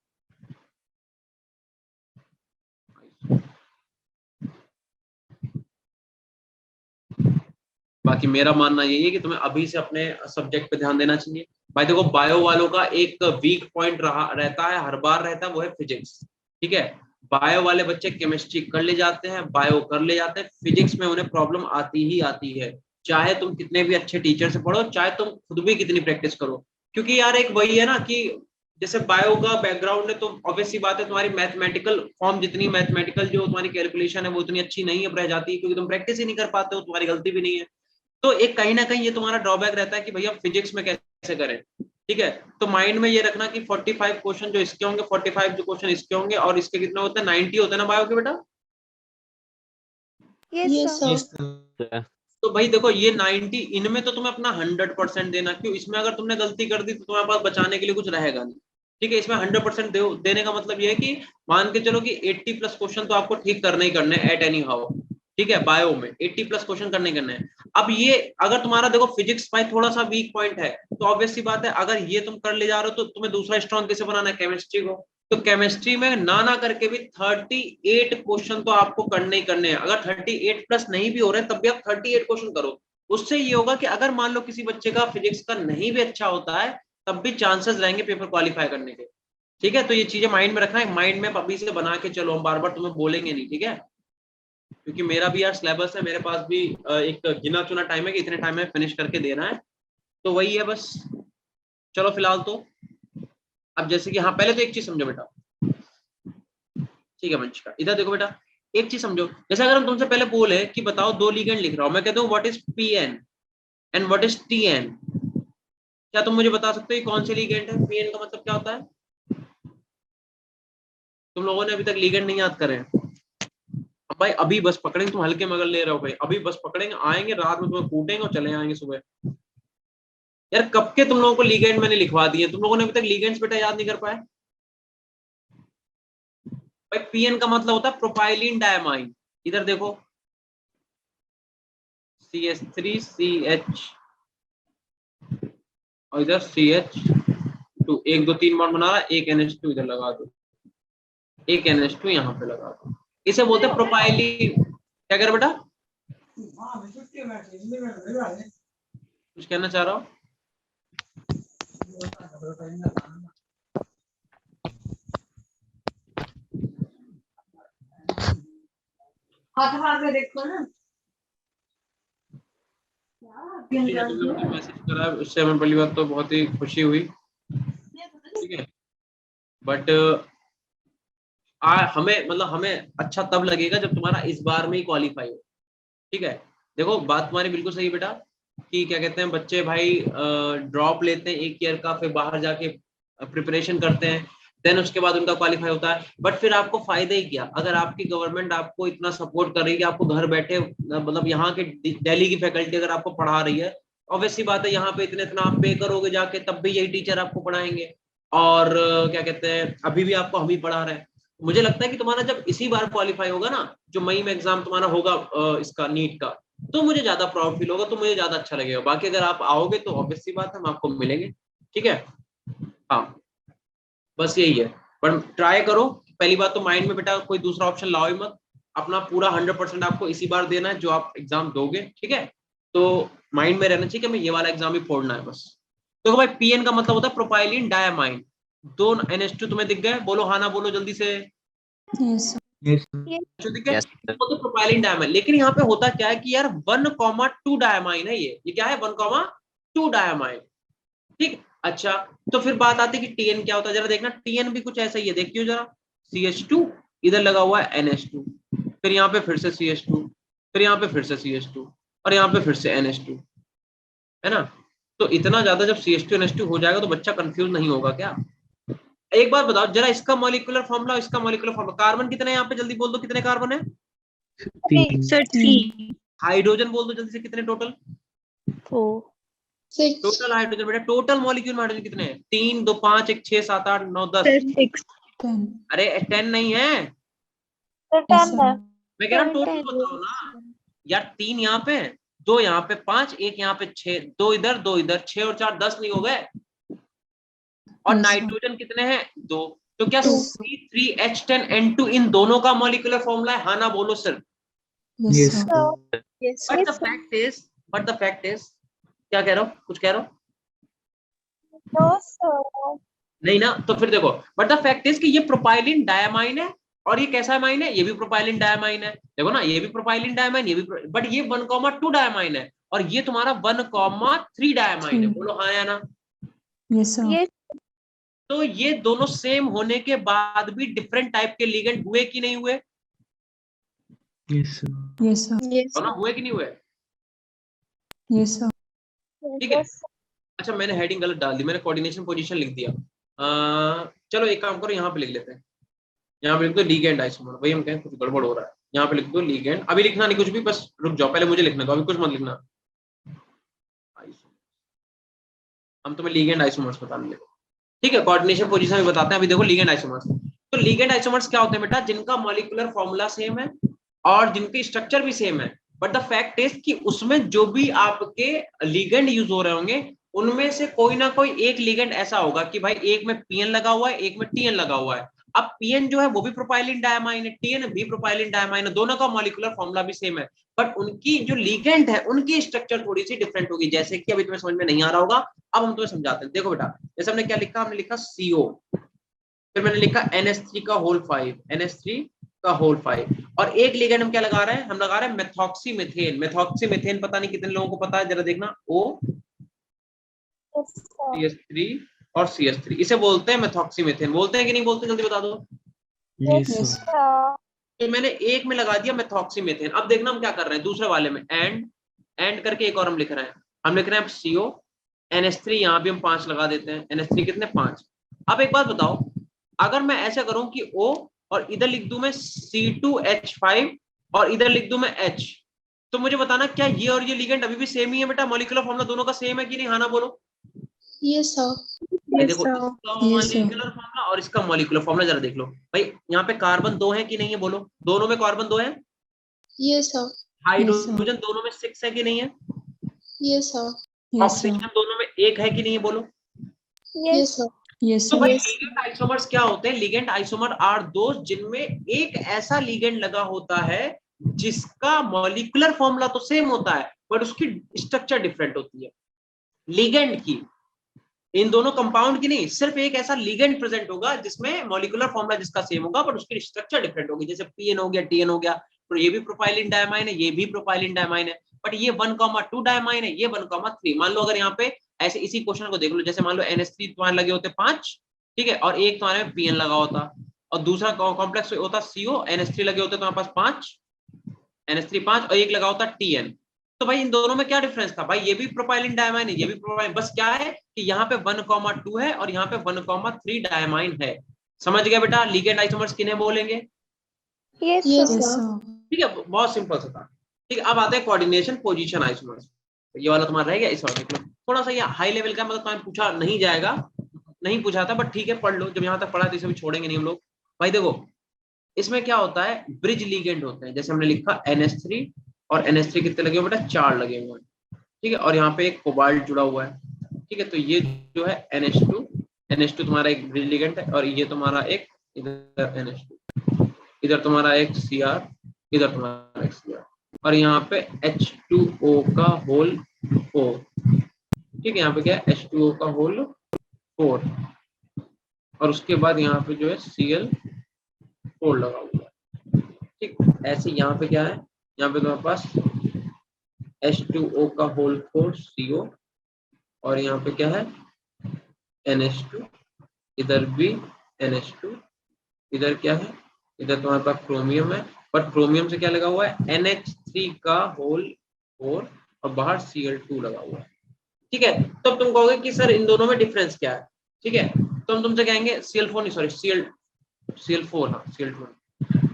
Speaker 1: बाकी मेरा मानना यही है कि तुम्हें अभी से अपने सब्जेक्ट पे ध्यान देना चाहिए। भाई देखो बायो वालों का एक वीक पॉइंट रहता है, हर बार रहता है, वो है फिजिक्स। ठीक है, बायो वाले बच्चे केमिस्ट्री कर ले जाते हैं, बायो कर ले जाते हैं, फिजिक्स में उन्हें प्रॉब्लम आती ही आती है, चाहे तुम कितने भी अच्छे टीचर से पढ़ो, चाहे तुम खुद भी कितनी प्रैक्टिस करो। क्योंकि यार एक वही है ना कि जैसे बायो का बैकग्राउंड है, तो ऑब्वियस सी बात है तुम्हारी मैथमेटिकल फॉर्म, जितनी मैथमेटिकल जो तुम्हारी कैलकुलेशन है वो उतनी अच्छी नहीं है, रह जाती है, क्योंकि तुम प्रैक्टिस ही नहीं कर पाते हो, तुम्हारी गलती भी नहीं है। तो एक कहीं ना कहीं ये तुम्हारा ड्रॉबैक रहता है कि भैया फिजिक्स में कैसे करें। ठीक है, तो माइंड में ये रखना कि 45 क्वेश्चन जो इसके होंगे, 45 जो क्वेश्चन इसके होंगे, और इसके कितने होते हैं, 90 होते हैं ना बायो के बेटा।
Speaker 4: Yes,
Speaker 2: Yes,
Speaker 4: sir.
Speaker 2: sir.
Speaker 5: Yes, sir.
Speaker 1: तो भाई देखो ये 90 इनमें तो तुम्हें अपना 100% देना, क्यों, इसमें अगर तुमने गलती कर दी तो तुम्हारे पास बचाने के लिए कुछ रहेगा नहीं। ठीक है, इसमें 100% देने का मतलब ये है कि मान के चलो कि 80+ क्वेश्चन तो आपको ठीक करने ही करने एट एनी हाउ। ठीक है, बायो में 80+ क्वेश्चन करने करने हैं। अब ये अगर तुम्हारा देखो फिजिक्स भाई थोड़ा सा वीक पॉइंट है, तो ऑब्वियस सी बात है अगर ये तुम कर ले जा रहे हो तो तुम्हें दूसरा स्ट्रॉन्ग कैसे बनाना है, केमिस्ट्री को। तो केमिस्ट्री में ना करके भी 38 क्वेश्चन तो आपको करने ही करने हैं। अगर 38+ नहीं भी हो रहे तब भी आप 38 क्वेश्चन करो। उससे ये होगा कि अगर मान लो किसी बच्चे का फिजिक्स का नहीं भी अच्छा होता है, तब भी चांसेस रहेंगे पेपर क्वालिफाई करने के। ठीक है, तो ये चीजें माइंड में रखना है, माइंड में अभी से बना के चलो, हम बार बार तुम्हें बोलेंगे नहीं। ठीक है, क्योंकि मेरा भी यार सिलेबस है, मेरे पास भी एक गिना चुना टाइम है कि इतने टाइम में फिनिश करके देना है, तो वही है बस। चलो फिलहाल तो अब जैसे कि हाँ, पहले तो एक चीज समझो बेटा। ठीक है वंशिका, इधर देखो बेटा, एक चीज समझो। जैसे अगर हम तुमसे पहले बोले कि बताओ दो लिगेंड लिख रहा हूं, मैं कहता हूँ what is PN and what is TN, क्या तुम मुझे बता सकते हो कौन से लिगेंड है? पीएन का मतलब क्या होता है? तुम लोगों ने अभी तक लिगेंड नहीं याद करे हैं? अब भाई अभी बस पकड़ेंगे, तुम हल्के मगल ले रहे हो भाई, अभी बस पकड़ेंगे, आएंगे रात में तुम्हें कूटेंगे और चले आएंगे सुबह। यार कब के तुम लोगों को लिगेंड मैंने लिखवा दिए, तुम लोगों ने अभी तक लिगेंड्स बेटा याद नहीं कर पाए। भाई पीएन का मतलब होता है प्रोपाइलिन डायमाइन। इधर देखो, CH3CH और इधर CH2, 1 2 3 बॉन्ड बना रहा है, एक NH2 इधर लगा दो, एक NH2 यहाँ पे लगा दो, इसे बोलते हैं प्रोपाइलिन। क्या कर बेटा, कुछ कहना चाह रहा हो?
Speaker 4: हाथ देखो ना,
Speaker 1: मैसेज करा उससे हमें पहली बात तो बहुत ही खुशी हुई। ठीक है, बट हमें मतलब हमें अच्छा तब लगेगा जब तुम्हारा इस बार में ही क्वालिफाई हो। ठीक है, देखो बात तुम्हारी बिल्कुल सही बेटा, कि क्या कहते हैं बच्चे भाई ड्रॉप लेते हैं एक ईयर का, फिर बाहर जाके प्रिपरेशन करते हैं, देन उसके बाद उनका क्वालिफाई होता है। बट फिर आपको फायदा ही क्या अगर आपकी गवर्नमेंट आपको इतना सपोर्ट कर रही है कि आपको घर बैठे मतलब यहाँ के दिल्ली की फैकल्टी अगर आपको पढ़ा रही है, ऑब्वियस सी बात है यहाँ पे इतने इतना आप पे करोगे जाके, तब भी यही टीचर आपको पढ़ाएंगे। और क्या कहते हैं अभी भी आपको हम ही पढ़ा रहे हैं। मुझे लगता है कि तुम्हारा जब इसी बार क्वालिफाई होगा ना, जो मई में एग्जाम तुम्हारा होगा इसका नीट का, तो मुझे ज्यादा प्राउड फील होगा, तो मुझे ज्यादा अच्छा लगेगा। बाकी अगर आप आओगे तो ऑब्वियस सी बात है हम आपको मिलेंगे। ठीक है, हाँ बस यही है। पर ट्राई करो, पहली बात तो माइंड में बेटा कोई दूसरा ऑप्शन लाओ ही मत, अपना पूरा 100% आपको इसी बार देना है जो आप एग्जाम दोगे। ठीक है, तो माइंड में रहना चाहिए कि मैं ये वाला एग्जाम ही फोड़ना है बस। तो भाई पीएन का मतलब होता है प्रोपाइलिन डायमाइन। दो NH2 तुम्हें दिख गए, बोलो हाँ ना बोलो जल्दी से।
Speaker 3: Yes, sir.
Speaker 5: Yes,
Speaker 1: जो दिख गए वो तो प्रोपाइलिन डायमाइन। लेकिन यहाँ पे होता क्या है कि यार 1,2 डायमाइन है, ये क्या है 1,2 डायमाइन। ठीक, अच्छा, तो फिर बात आती है कि टीएन क्या होता है, जरा देखना टीएन भी कुछ ऐसा ही है, देखियो जरा, CH2 इधर लगा हुआ है NH2, फिर यहाँ पे फिर से CH2, फिर यहाँ पे फिर से CH2 और यहाँ पे फिर से NH2, है ना। तो इतना ज्यादा जब CH2 NH2 हो जाएगा तो बच्चा कंफ्यूज नहीं होगा क्या? एक बात बताओ जरा, इसका मॉलिक्यूलर फॉर्मूला, इसका मॉलिक्यूलर फॉर्मूला, कार्बन कितने हैं यहाँ पे जल्दी बोल दो, कितने कार्बन है?
Speaker 4: सर 3
Speaker 1: हाइड्रोजन बोल दो जल्दी से, कितने टोटल?
Speaker 4: 4
Speaker 2: 6.
Speaker 1: टोटल हाइड्रोजन बेटा, टोटल मॉलिक्यूल में हाइड्रोजन कितने हैं? 3 2 5 1 6 7 8 9 10।
Speaker 4: सर 6
Speaker 3: 10.
Speaker 1: अरे 10 नहीं है,
Speaker 4: सर
Speaker 3: Yes,
Speaker 4: 10
Speaker 3: sir.
Speaker 4: है
Speaker 1: मैं कह रहा हूँ टोटल बताओ ना यार। 3 यहाँ पे, 2 यहाँ पे, 5 1 यहाँ पे, 6 2 इधर 6 और 4 10 नहीं हो गए? और
Speaker 3: Yes, sir.
Speaker 1: नाइट्रोजन कितने हैं? 2। तो क्या
Speaker 3: 2.
Speaker 1: C3H10N2 इन दोनों का मॉलिक्यूलर फॉर्मूला है, हाँ ना बोलो सिर्फ।
Speaker 3: Yes,
Speaker 5: yes,
Speaker 3: sir.
Speaker 5: sir.
Speaker 4: Yes
Speaker 1: but the fact is क्या कह रहा हूँ, कुछ कह रहा हूँ?
Speaker 4: नो सर
Speaker 1: नहीं ना, तो फिर देखो, बट द फैक्ट इज कि ये प्रोपाइलिन डायमाइन है, और ये कैसा अमाइन है? ये भी प्रोपाइलिन डायमाइन है, देखो ना, ये भी प्रोपाइलिन डायमाइन, ये भी बट ये 1,2 डायमाइन है, और ये तुम्हारा 1,3 डायमाइन है,
Speaker 3: 3.
Speaker 1: बोलो हाँ या ना।
Speaker 3: Yes, sir.
Speaker 4: ये
Speaker 1: तो ये दोनों सेम होने के बाद भी डिफरेंट टाइप के लिगेंड हुए कि नहीं हुए?
Speaker 5: Yes, sir.
Speaker 3: Yes, sir.
Speaker 4: Yes
Speaker 1: ना, हुए कि नहीं हुए?
Speaker 3: Yes, sir.
Speaker 1: ठीक है, अच्छा मैंने हेडिंग गलत डाल दी, मैंने कोऑर्डिनेशन पोजीशन लिख दिया। चलो एक काम करो, यहाँ पे लिख लेते हैं, यहाँ पे लिख दो लीगेंड आइसोमर, वही हम कहें कुछ गड़बड़ हो रहा है। यहाँ पे लिख दो लीगेंड, अभी लिखना नहीं कुछ भी, बस रुक जाओ, पहले मुझे लिखना दो, अभी कुछ मत लिखना। हम तुम्हें लीगेंड आइसोमर्स बता देंगे, ठीक है। कोऑर्डिनेशन पोजीशन भी बताते हैं, अभी देखो लीगेंड आइसोमर्स। तो लीगेंड आइसोमर्स क्या होते हैं बेटा, जिनका मॉलिक्यूलर फॉर्मूला सेम है और जिनकी स्ट्रक्चर भी सेम है, बट द फैक्ट इज कि उसमें जो भी आपके लीगेंड यूज हो रहे होंगे उनमें से कोई ना कोई एक लीगेंड ऐसा होगा कि भाई एक में पीएन लगा हुआ है, एक में टीएन लगा हुआ है। अब पीएन जो है वो भी प्रोपाइलिन डायमाइन है, टीएन भी प्रोपाइलिन डायमाइन है, दोनों का मॉलिक्यूलर फॉर्मूला भी सेम है, बट उनकी जो लीगेंड है उनकी स्ट्रक्चर थोड़ी सी डिफरेंट होगी, जैसे कि अभी तुम्हें समझ में नहीं आ रहा होगा, अब हम तुम्हें समझाते हैं। देखो बेटा, जैसे हमने क्या लिखा, हमने लिखा CO, फिर मैंने लिखा NH3 का होल 5, NH3 का होल 5, और एक लिगेंड हम क्या लगा रहे हैं, हम लगा रहे हैं मेथॉक्सीमीथेन। मेथॉक्सीमीथेन पता नहीं कितने लोगों को पता है, जरा देखना, O
Speaker 4: Yes, sir.
Speaker 1: CH3 और CH3, इसे बोलते हैं मेथॉक्सीमीथेन। बोलते हैं कि नहीं बोलते, जल्दी बता दो।
Speaker 5: Yes,
Speaker 3: Yes.
Speaker 5: sir.
Speaker 4: Sir.
Speaker 1: तो मैंने एक में लगा दिया मेथॉक्सीमीथेन। अब देखना हम क्या कर रहे हैं, दूसरे वाले में एंड करके एक और हम लिख रहे हैं, हम लिख रहे हैं CO NH3, यहाँ भी हम 5 लगा देते हैं, NH3 कितने 5। अब एक बात बताओ, अगर मैं ऐसा करूं कि O और इधर लिख दूं मैं C2H5 और इधर लिख दूं मैं H, तो मुझे बताना क्या ये और ये लिगेंड अभी भी सेम ही है बेटा, मॉलिक्यूलर फॉर्मूला दोनों का सेम है कि नहीं, हाँ ना बोलो।
Speaker 2: Yes, sir.
Speaker 1: भाई
Speaker 4: Yes,
Speaker 1: देखो,
Speaker 4: sir.
Speaker 1: इसका
Speaker 3: Yes, sir.
Speaker 1: मॉलिक्यूलर फॉर्मूला और इसका मॉलिक्यूलर फॉर्मूला जरा देख लो भाई, यहाँ पे कार्बन 2 है कि नहीं है, बोलो। दोनों में कार्बन 2 है।
Speaker 2: Yes, sir.
Speaker 1: हाइड्रोजन दोनों में 6 है कि नहीं है।
Speaker 2: Yes, sir.
Speaker 3: Yes, sir.
Speaker 1: Oxygen दोनों में 1 है कि नहीं है, बोलो।
Speaker 4: Yes.
Speaker 2: Yes, sir.
Speaker 3: Yes,
Speaker 1: तो
Speaker 3: sir.
Speaker 1: भाई
Speaker 2: Yes.
Speaker 1: लिगेंड आइसोमर्स क्या होते हैं, लिगेंड आइसोमर आर दोस्त जिनमें एक ऐसा लिगेंड लगा होता है जिसका मॉलिक्यूलर फॉर्मूला तो सेम होता है बट उसकी स्ट्रक्चर डिफरेंट होती है। लिगेंड की, इन दोनों कंपाउंड की नहीं, सिर्फ एक ऐसा लिगेंड प्रेजेंट होगा जिसमें मॉलिक्यूलर फॉर्मूला जिसका सेम होगा बट उसकी स्ट्रक्चर डिफरेंट होगी, जैसे पीएन हो गया, टीएन हो गया, तो ये भी प्रोपाइलिन डायमाइन है, ये भी प्रोपाइलिन डायमाइन है, बट ये 1,2 डायमाइन है, ये 1,3। मान लो अगर यहाँ पे ऐसे इसी क्वेश्चन को देख लो, जैसे मान लो NH3 तुम्हारे लगे होते 5, ठीक है, और एक तुम्हारे में पीएन लगा होता और दूसरा कॉम्प्लेक्स होता CO, NH3 लगे होते तुम्हारे पास 5, NH3 5 और एक लगा होता TN। तो भाई इन दोनों में क्या डिफरेंस था भाई, ये भी प्रोपाइलिन डायमाइन है, ये भी प्रोपाइलिन, बस क्या है कि यहाँ पे 1,2 है और यहाँ पे 1,3 डायमाइन है। समझ गया बेटा, लिगेंड आइसोमर्स किन्हें बोलेंगे।
Speaker 4: Yes,
Speaker 2: Yes,
Speaker 4: sir.
Speaker 3: Yes,
Speaker 2: sir.
Speaker 3: sir.
Speaker 1: ठीक है, बहुत सिंपल सा था। ठीक है, अब आते हैं कोऑर्डिनेशन पोजीशन आइसोमर्स। तो ये वाला तुम्हारा रह गया, इस वाले में थोड़ा सा ये हाई लेवल का, मतलब तुम्हें पूछा नहीं जाएगा, नहीं पूछा था, बट ठीक है पढ़ लो, जब यहाँ तक पढ़ा तो इसे भी छोड़ेंगे नहीं हम लोग। भाई देखो, इसमें क्या होता है, ब्रिज लिगेंड होते हैं, जैसे हमने लिखा NH3, और NH3 कितने लगे हुए बेटा, 4 लगे हुए हैं, ठीक है, और यहाँ पे एक कोबाल्ट जुड़ा हुआ है, ठीक है, तो ये जो है NH2 तुम्हारा एक ब्रिज लिगेंड है, और ये तुम्हारा एक इधर NH2, इधर तुम्हारा एक Cr, इधर तुम्हारा एक Cr, और यहाँ पे H2O का होल 4, ठीक है, यहाँ पे क्या है H2O का होल 4, और उसके बाद यहाँ पे जो है Cl4 लगा हुआ है, ठीक। ऐसे यहाँ पे क्या है, यहाँ पे तुम्हारे पास H2O का होल 4 CO, और यहाँ पे क्या है NH2, इधर भी NH2, इधर क्या है, इधर तुम्हारे पास क्रोमियम है, बट क्रोमियम से क्या लगा हुआ है NH3 का होल 4 और बाहर Cl2 लगा हुआ है, ठीक है। तो तुम कहोगे कि सर इन दोनों में डिफरेंस क्या है, ठीक है, तो हम तुमसे कहेंगे Cl4 नहीं, सॉरी Cl4, हाँ Cl2,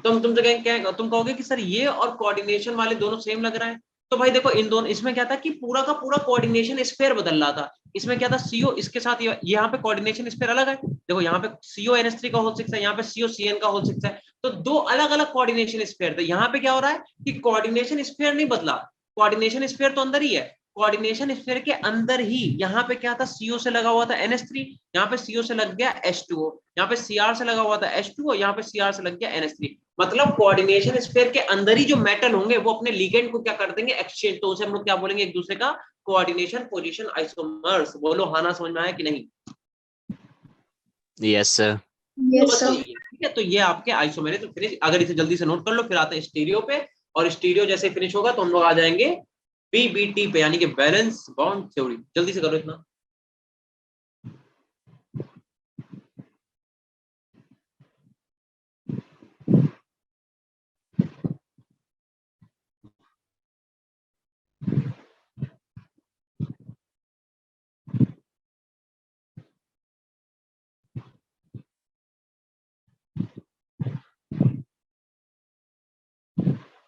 Speaker 1: तो हम तुमसे कहेंगे क्या, तुम कहोगे कि सर ये और कोऑर्डिनेशन वाले दोनों सेम लग रहा है। तो भाई देखो, इन दोनों, इसमें क्या था कि पूरा का पूरा कोऑर्डिनेशन स्फीयर बदल रहा था। इसमें क्या था, CO इसके साथ यहाँ पे कोऑर्डिनेशन स्फीयर अलग है, देखो यहाँ पे CO NH3 का होल 6 है, यहाँ पे CO CN का होल 6 है, तो दो अलग अलग कोऑर्डिनेशन स्फीयर थे। यहाँ पे क्या हो रहा है कि कोऑर्डिनेशन स्फीयर नहीं बदला, कोऑर्डिनेशन स्फीयर तो अंदर ही है, कोऑर्डिनेशन स्फीयर के अंदर ही यहाँ पे क्या था, CO से लगा हुआ था NH3, यहाँ पे CO से लग गया H2O, यहाँ पे Cr से लगा हुआ था H2O, यहाँ पे Cr से लग गया NH3। मतलब कोऑर्डिनेशन स्फीयर के अंदर ही जो मेटल होंगे वो अपने लिगेंड को क्या कर देंगे, एक्सचेंज, तो उसे हम लोग क्या बोलेंगे एक दूसरे का, कोऑर्डिनेशन पोजीशन आइसोमर्स। बोलो हाँ ना, समझ में आया कि नहीं।
Speaker 5: Yes, sir.
Speaker 1: तो
Speaker 2: Yes,
Speaker 1: बस
Speaker 2: sir.
Speaker 1: यही है, ठीक है, तो ये आपके आइसोमर है। तो फिनिश, अगर इसे जल्दी से नोट कर लो, फिर आते हैं स्टीरियो पे, और स्टीरियो जैसे फिनिश होगा तो हम लोग आ जाएंगे BBT पे, यानी कि बैलेंस बॉन्ड थ्योरी। जल्दी से करो इतना।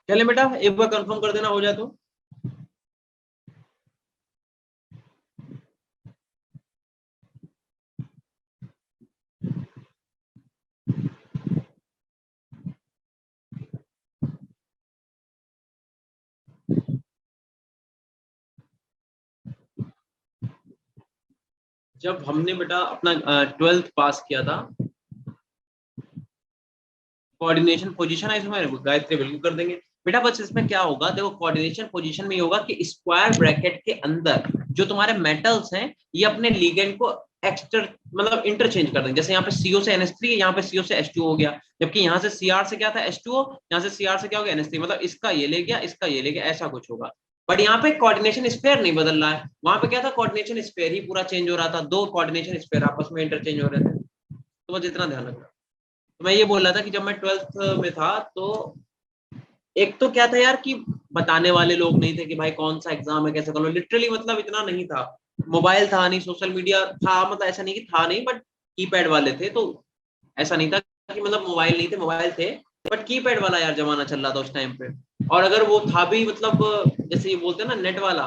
Speaker 1: चले बेटा एक बार कंफर्म कर देना हो जाए तो। जब हमने बेटा अपना 12th पास किया था, कोऑर्डिनेशन पोजीशन है इसमें गायत्री बिल्कुल कर देंगे बेटा। बस इसमें क्या होगा देखो, कोऑर्डिनेशन पोजीशन में ये होगा कि स्क्वायर ब्रैकेट के अंदर जो तुम्हारे मेटल्स हैं ये अपने लिगेंड को एक्स्टर मतलब इंटरचेंज कर देंगे। जैसे यहाँ पे CO से NH3 है, यहाँ पे CO से H2O हो गया, जबकि यहाँ से Cr से क्या था H2O, यहाँ से Cr से क्या हो गया NH3, मतलब इसका ये ले गया इसका ये ले गया, ऐसा कुछ होगा। बट यहाँ पे कोऑर्डिनेशन स्पेयर नहीं बदल रहा है, वहां पे क्या था कोऑर्डिनेशन स्पेयर ही पूरा चेंज हो रहा था, दो कोऑर्डिनेशन स्पेयर आपस में इंटरचेंज हो रहे थे। तो बस इतना ध्यान रखना। तो मैं ये बोल रहा था कि जब मैं 12th में था तो एक तो क्या था यार कि बताने वाले लोग नहीं थे कि भाई कौन सा एग्जाम है कैसे कर लो, लिटरली मतलब इतना नहीं था, मोबाइल था नहीं, सोशल मीडिया था, मतलब ऐसा नहीं कि था नहीं, बट कीपैड वाले थे। तो ऐसा नहीं था कि मतलब मोबाइल नहीं थे, मोबाइल थे बट कीपैड वाला यार जमाना चल रहा था उस टाइम पे। और अगर वो था भी मतलब जैसे ये बोलते हैं ना नेट वाला,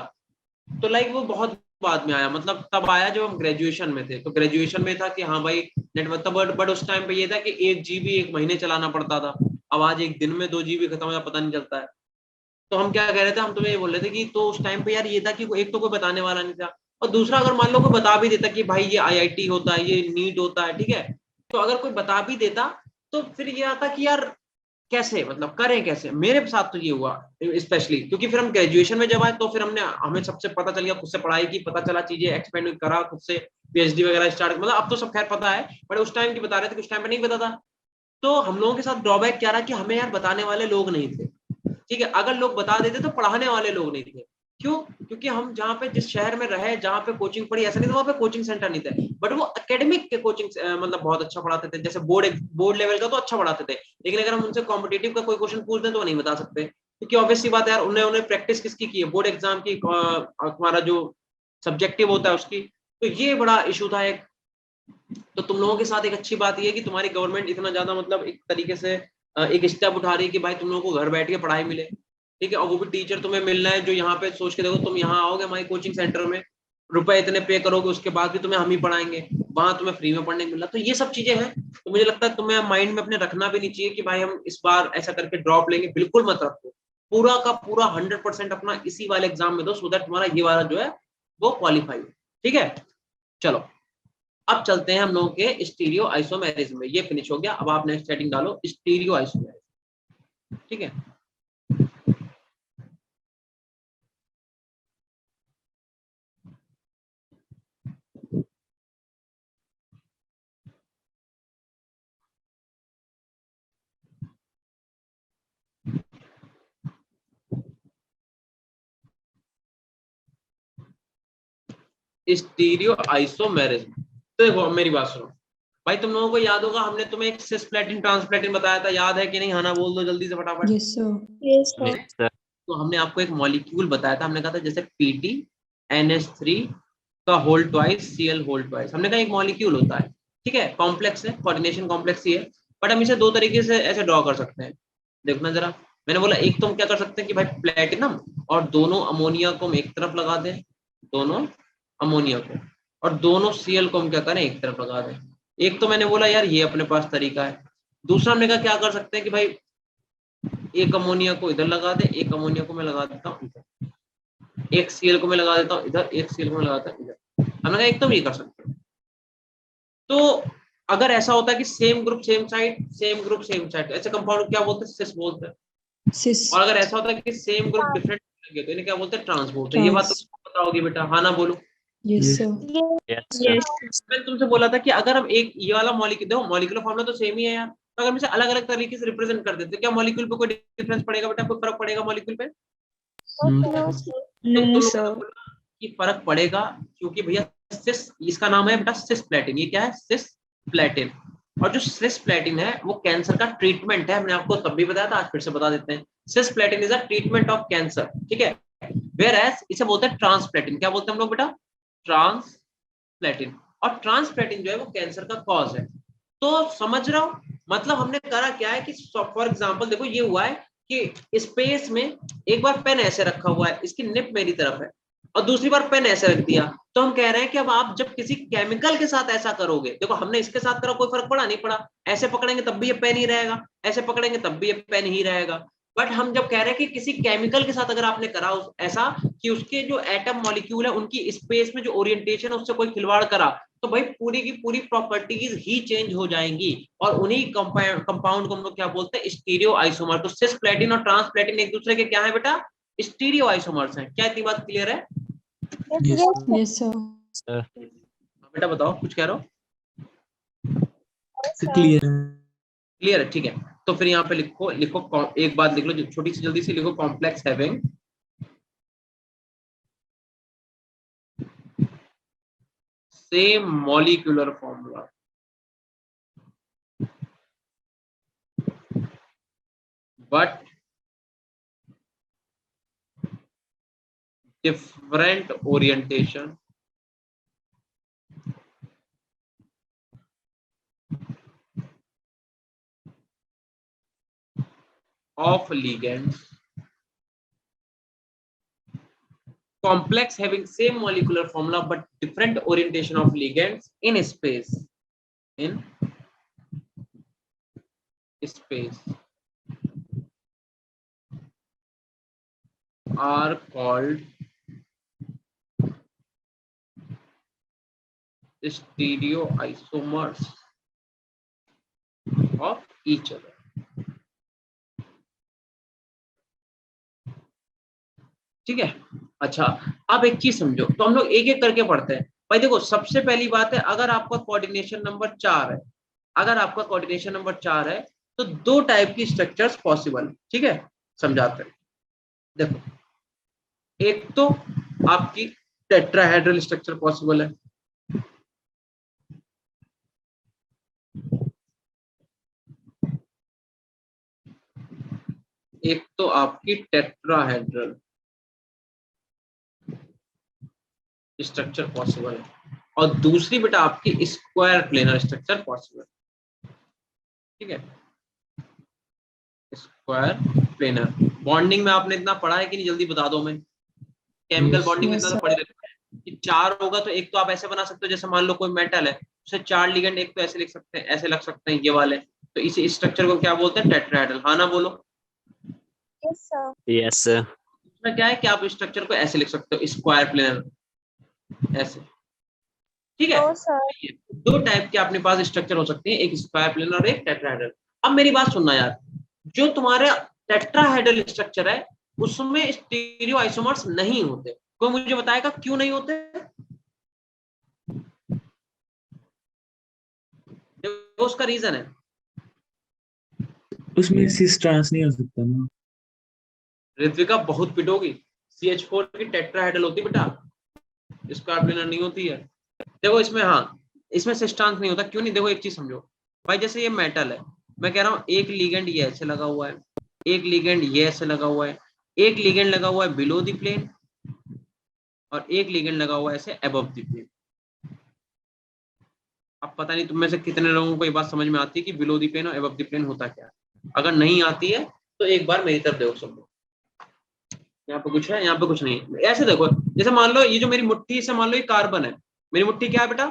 Speaker 1: तो लाइक वो बहुत बाद में आया, मतलब तब आया जब हम ग्रेजुएशन में थे। तो ग्रेजुएशन में था कि हाँ भाई नेट मतलब, बट उस टाइम पे ये था कि 1 GB 1 महीने चलाना पड़ता था। अब आज एक दिन में 2 GB खत्म हो गया पता नहीं चलता है। तो हम क्या कह रहे थे, हम तुम्हें ये बोल रहे थे कि तो उस टाइम पे यार ये था कि एक तो कोई बताने वाला नहीं था, और दूसरा अगर मान लो कोई बता भी देता कि भाई ये IIT होता है ये नीट होता है, ठीक है, तो अगर कोई बता भी देता तो फिर ये आता कि यार कैसे मतलब करें कैसे। मेरे साथ तो ये हुआ स्पेशली, क्योंकि फिर हम ग्रेजुएशन में जब आए तो फिर हमें सबसे पता चल गया, खुद से पढ़ाई की, पता चला चीजें एक्सपेंड करा खुद से, PhD वगैरह स्टार्ट, मतलब अब तो सब खैर पता है, बट उस टाइम की बता रहे थे कि उस टाइम पे नहीं पता था। तो हम लोगों के साथ ड्रॉबैक क्या रहा कि हमें यार बताने वाले लोग नहीं थे, ठीक है, अगर लोग बता देते तो पढ़ाने वाले लोग नहीं थे। क्यों? क्योंकि हम जहाँ पे जिस शहर में रहे जहाँ पे कोचिंग पढ़ी, ऐसा नहीं था वहाँ पे कोचिंग सेंटर नहीं थे, बट वो एकेडमिक के कोचिंग मतलब बहुत अच्छा पढ़ाते थे। जैसे बोर्ड लेवल का तो अच्छा पढ़ाते थे, लेकिन अगर हम उनसे कॉम्पिटेटिव का कोई क्वेश्चन पूछ दें तो वो नहीं बता सकते, क्योंकि ऑब्वियस सी बात है यार, उन्हें प्रैक्टिस किसकी की है, बोर्ड एग्जाम की, हमारा जो सब्जेक्टिव होता है उसकी। तो ये बड़ा इशू था एक। तो तुम लोगों के साथ एक अच्छी बात ये है कि तुम्हारी गवर्नमेंट इतना ज्यादा मतलब एक तरीके से एक स्टेप उठा रही है कि भाई तुम लोगों को घर बैठ के पढ़ाई मिले, ठीक है, और वो भी टीचर तुम्हें मिलना है जो यहाँ पे सोच के देखो, तुम यहाँ आओगे हमारे कोचिंग सेंटर में, रुपए इतने पे करोगे, उसके बाद भी तुम्हें हम ही पढ़ाएंगे, वहां तुम्हें फ्री में पढ़ने को मिल रहा। तो ये सब चीजें हैं, तो मुझे लगता है तुम्हें माइंड में अपने रखना भी नहीं चाहिए कि भाई हम इस बार ऐसा करके ड्रॉप लेंगे, बिल्कुल मत रखो, पूरा का पूरा 100% अपना इसी वाले एग्जाम में दो, सो दैट तुम्हारा ये वाला जो है वो क्वालिफाई हो, ठीक है। चलो अब चलते हैं हम लोगों के स्टीरियो आइसोमेरिज्म में, ये फिनिश हो गया। अब आप नेक्स्ट हेडिंग डालो स्टीरियो आइसोमेरिज्म, ठीक है। स्टीरियो आइसोमेरिज्म, तो देखो मेरी बात सुनो भाई, तुम लोगों को याद होगा हमने तुम्हें एक सिस्प्लेटिन ट्रांसप्लेटिन बताया था, याद है कि नहीं? हाँ ना बोल दो जल्दी से फटाफट।
Speaker 3: Yes, sir.
Speaker 4: Yes, sir.
Speaker 1: तो हमने आपको एक मॉलिक्यूल बताया था, हमने कहा था जैसे PT NH3 का whole twice Cl whole twice, हमने कहा एक मॉलिक्यूल होता है, ठीक है, कॉम्प्लेक्स है, कोऑर्डिनेशन कॉम्प्लेक्स ही है, बट हम इसे दो तरीके से ऐसे ड्रॉ कर सकते हैं। देखना जरा, मैंने बोला एक तो हम क्या कर सकते हैं कि भाई प्लेटिनम और दोनों अमोनिया को हम एक तरफ लगा दें, दोनों अमोनिया को, और दोनों Cl को हम क्या करें एक तरफ लगा दें। एक तो मैंने बोला यार ये अपने पास तरीका है। दूसरा हमने कहा क्या कर सकते हैं कि भाई एक अमोनिया को इधर लगा दे, एक अमोनिया को मैं लगा देता हूँ इधर, एक Cl को मैं लगा देता हूँ इधर, एक Cl को मैं लगाता हूँ इधर। हमने कहा एक तो ये कर सकते हैं। तो अगर ऐसा होता है कि same group same side, same group same side, ऐसे कंपाउंड क्या बोलते हैं? सिस बोलते हैं।
Speaker 3: Cis.
Speaker 1: और अगर ऐसा होता है कि सेम ग्रुप डिफरेंट तो इन्हें क्या बोलते हैं? ट्रांस बोलते हैं। ये बात
Speaker 3: Trans.
Speaker 1: तो पता होगी बेटा, हाँ ना बोलो।
Speaker 3: Yes,
Speaker 5: Yes.
Speaker 3: sir.
Speaker 4: Yes.
Speaker 2: Yes.
Speaker 1: मैंने तुमसे बोला था कि अगर हम एक ये वाला मॉलिक्यूल, देखो मॉलिक्यूलर फॉर्मूला तो सेम ही है यार, तो अगर हम इसे अलग अलग तरीके से रिप्रेजेंट कर देते क्या मॉलिक्यूल पे कोई डिफरेंस पड़ेगा बेटा? कोई फर्क पड़ेगा मॉलिक्यूल पे?
Speaker 4: No, sir.
Speaker 1: तो
Speaker 2: No,
Speaker 1: तुम
Speaker 2: sir.
Speaker 1: लोगों ने बोला कि फर्क पड़ेगा, क्योंकि भैया सिस, इसका नाम है बेटा सिस प्लेटिन। ये क्या है? सिस प्लेटिन। और जो सिस प्लेटिन है वो कैंसर का ट्रीटमेंट है, हमने आपको तब भी बताया था, आज फिर से बता देते हैं। Cisplatin is a treatment of cancer, ठीक है। वेयर एज इसे बोलते हैं ट्रांसप्लेटिन। क्या बोलते हैं हम लोग बेटा? ट्रांसप्लेटिन। और ट्रांसप्लेटिन जो है वो कैंसर का कॉज है। तो समझ रहा हूं, मतलब हमने करा क्या है कि फॉर एग्जांपल देखो ये हुआ है कि स्पेस में एक बार पेन ऐसे रखा हुआ है, इसकी निप मेरी तरफ है, और दूसरी बार पेन ऐसे रख दिया, तो हम कह रहे हैं कि अब आप जब किसी केमिकल के साथ ऐसा करोगे, देखो हमने इसके साथ करा कोई फर्क पड़ा नहीं पड़ा, ऐसे पकड़ेंगे तब भी ये पेन ही रहेगा, ऐसे पकड़ेंगे तब भी ये पेन ही रहेगा। बट हम जब कह रहे हैं कि किसी केमिकल के साथ अगर आपने करा ऐसा कि उसके जो एटम मॉलिक्यूल है उनकी स्पेस में जो ओरिएंटेशन है उससे कोई खिलवाड़ करा, तो भाई पूरी की पूरी प्रॉपर्टीज ही चेंज हो जाएंगी, और उन्हीं कंपाउंड को हम लोग क्या बोलते हैं, स्टीरियो आइसोमर। तो सिस प्लेटिन और ट्रांस प्लेटिन एक दूसरे के क्या है बेटा, स्टीरियो आइसोमर्स हैं। क्या इतनी बात क्लियर है?
Speaker 5: Yes, sir.
Speaker 3: Yes, sir.
Speaker 4: sir.
Speaker 1: बेटा बताओ, कुछ कह रहे हो?
Speaker 5: Clear है.
Speaker 1: क्लियर है, ठीक है। तो फिर यहाँ पे लिखो एक बात लिख लो जो छोटी सी, जल्दी से लिखो, complex having same molecular formula but different orientation of ligands, complex having same molecular formula but different orientation of ligands in space are called stereoisomers of each other। ठीक है, अच्छा अब एक चीज समझो, तो हम लोग एक एक करके पढ़ते हैं। भाई देखो, सबसे पहली बात है, अगर आपका कोऑर्डिनेशन नंबर 4 है, अगर आपका कोऑर्डिनेशन नंबर 4 है तो दो टाइप की स्ट्रक्चर्स पॉसिबल, ठीक है, समझाते हैं। देखो, एक तो आपकी टेट्राहेड्रल स्ट्रक्चर पॉसिबल है, एक तो आपकी टेट्राहेड्रल स्ट्रक्चर पॉसिबल है, और दूसरी बेटा आपकी स्क्वायर प्लेनर स्ट्रक्चर पॉसिबल, ठीक है। स्क्वायर प्लेनर बॉन्डिंग में आपने इतना पढ़ा है कि नहीं, जल्दी बता दो। मैं केमिकल बॉन्डिंग में इतना तो पढ़ रखा है कि 4 होगा तो एक तो आप ऐसे बना सकते हो, जैसे मान लो कोई मेटल है उसे 4 लिगेंड, एक तो ऐसे लिख सकते हैं, ऐसे लग सकते हैं ये वाले, तो इसी स्ट्रक्चर को क्या बोलते हैं, टेट्राहेड्रल। हाँ ना बोलो?
Speaker 4: Yes, sir. Yes, sir.
Speaker 1: इसमें क्या है कि आप स्ट्रक्चर को ऐसे लिख सकते हो, स्क्वायर प्लेनर ऐसे, ठीक है।
Speaker 4: No, sir.
Speaker 1: दो टाइप के अपने पास स्ट्रक्चर हो सकते हैं, एक स्क्वायर प्लेनर और एक टेट्राहेड्रल। अब मेरी बात सुनना यार, जो तुम्हारा टेट्राहेड्रल स्ट्रक्चर है उसमें स्टीरियो आइसोमर्स नहीं होते, कोई मुझे बताएगा क्यों नहीं होते? देखो उसका रीजन है,
Speaker 5: उसमें सिस ट्रांस नहीं हो सकता ना।
Speaker 1: ऋत्विका बहुत पिटोगी, CH4 की टेट्राहेड्रल होती बेटा, स्क्वायर प्लेनर नहीं होती है। देखो इसमें, हाँ इसमें सिस ट्रांस नहीं होता, क्यों नहीं? देखो एक चीज समझो भाई, जैसे ये मेटल है, मैं कह रहा हूँ एक लिगेंड ये ऐसे लगा हुआ है, एक लिगेंड ये ऐसे लगा हुआ है, एक लिगेंड लगा हुआ है बिलो द प्लेन, और एक लिगेंड लगा हुआ है ऐसे अबव द प्लेन। अब पता नहीं तुम में से कितने लोगों को ये बात समझ में आती है कि बिलो द प्लेन और अबव द प्लेन होता क्या है। अगर नहीं आती है तो एक बार मेरी तरफ देखो सब लोग, यहाँ पे कुछ है, यहाँ पे कुछ नहीं है। ऐसे देखो, जैसे मान लो ये जो मेरी मुट्ठी, इसे मान लो ये कार्बन है, मेरी मुट्ठी क्या है बेटा,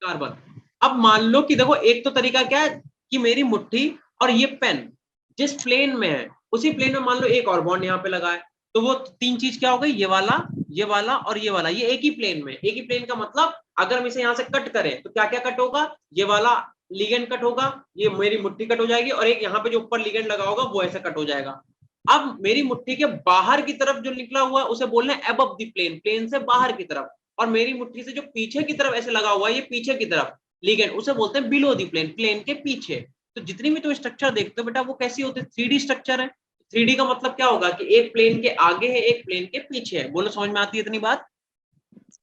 Speaker 1: कार्बन। अब मान लो कि देखो, एक तो तरीका क्या है कि मेरी मुट्ठी और ये पेन जिस प्लेन में है उसी प्लेन में मान लो एक और बॉन्ड यहाँ पे लगा है, तो वो तीन चीज क्या हो गई, ये वाला और ये वाला, ये एक ही प्लेन में। एक ही प्लेन का मतलब अगर हम इसे यहाँ से कट करें तो क्या क्या कट होगा, ये वाला लिगेंड कट होगा, ये मेरी मुट्ठी कट हो जाएगी, और एक यहाँ पे जो ऊपर लिगेंड लगा होगा वो ऐसे कट हो जाएगा। अब मेरी मुट्ठी के बाहर की तरफ जो निकला हुआ है उसे बोलना है अबव द प्लेन, प्लेन से बाहर की तरफ, और मेरी मुट्ठी से जो पीछे की तरफ ऐसे लगा हुआ है, ये पीछे की तरफ लिगेंड, उसे बोलते हैं बिलो द प्लेन, प्लेन के पीछे। तो जितनी भी तुम स्ट्रक्चर देखते हो बेटा वो कैसी होती है, 3D स्ट्रक्चर है। 3D का मतलब क्या होगा कि एक प्लेन के आगे है, एक प्लेन के पीछे है। बोलो समझ में आती है इतनी बात?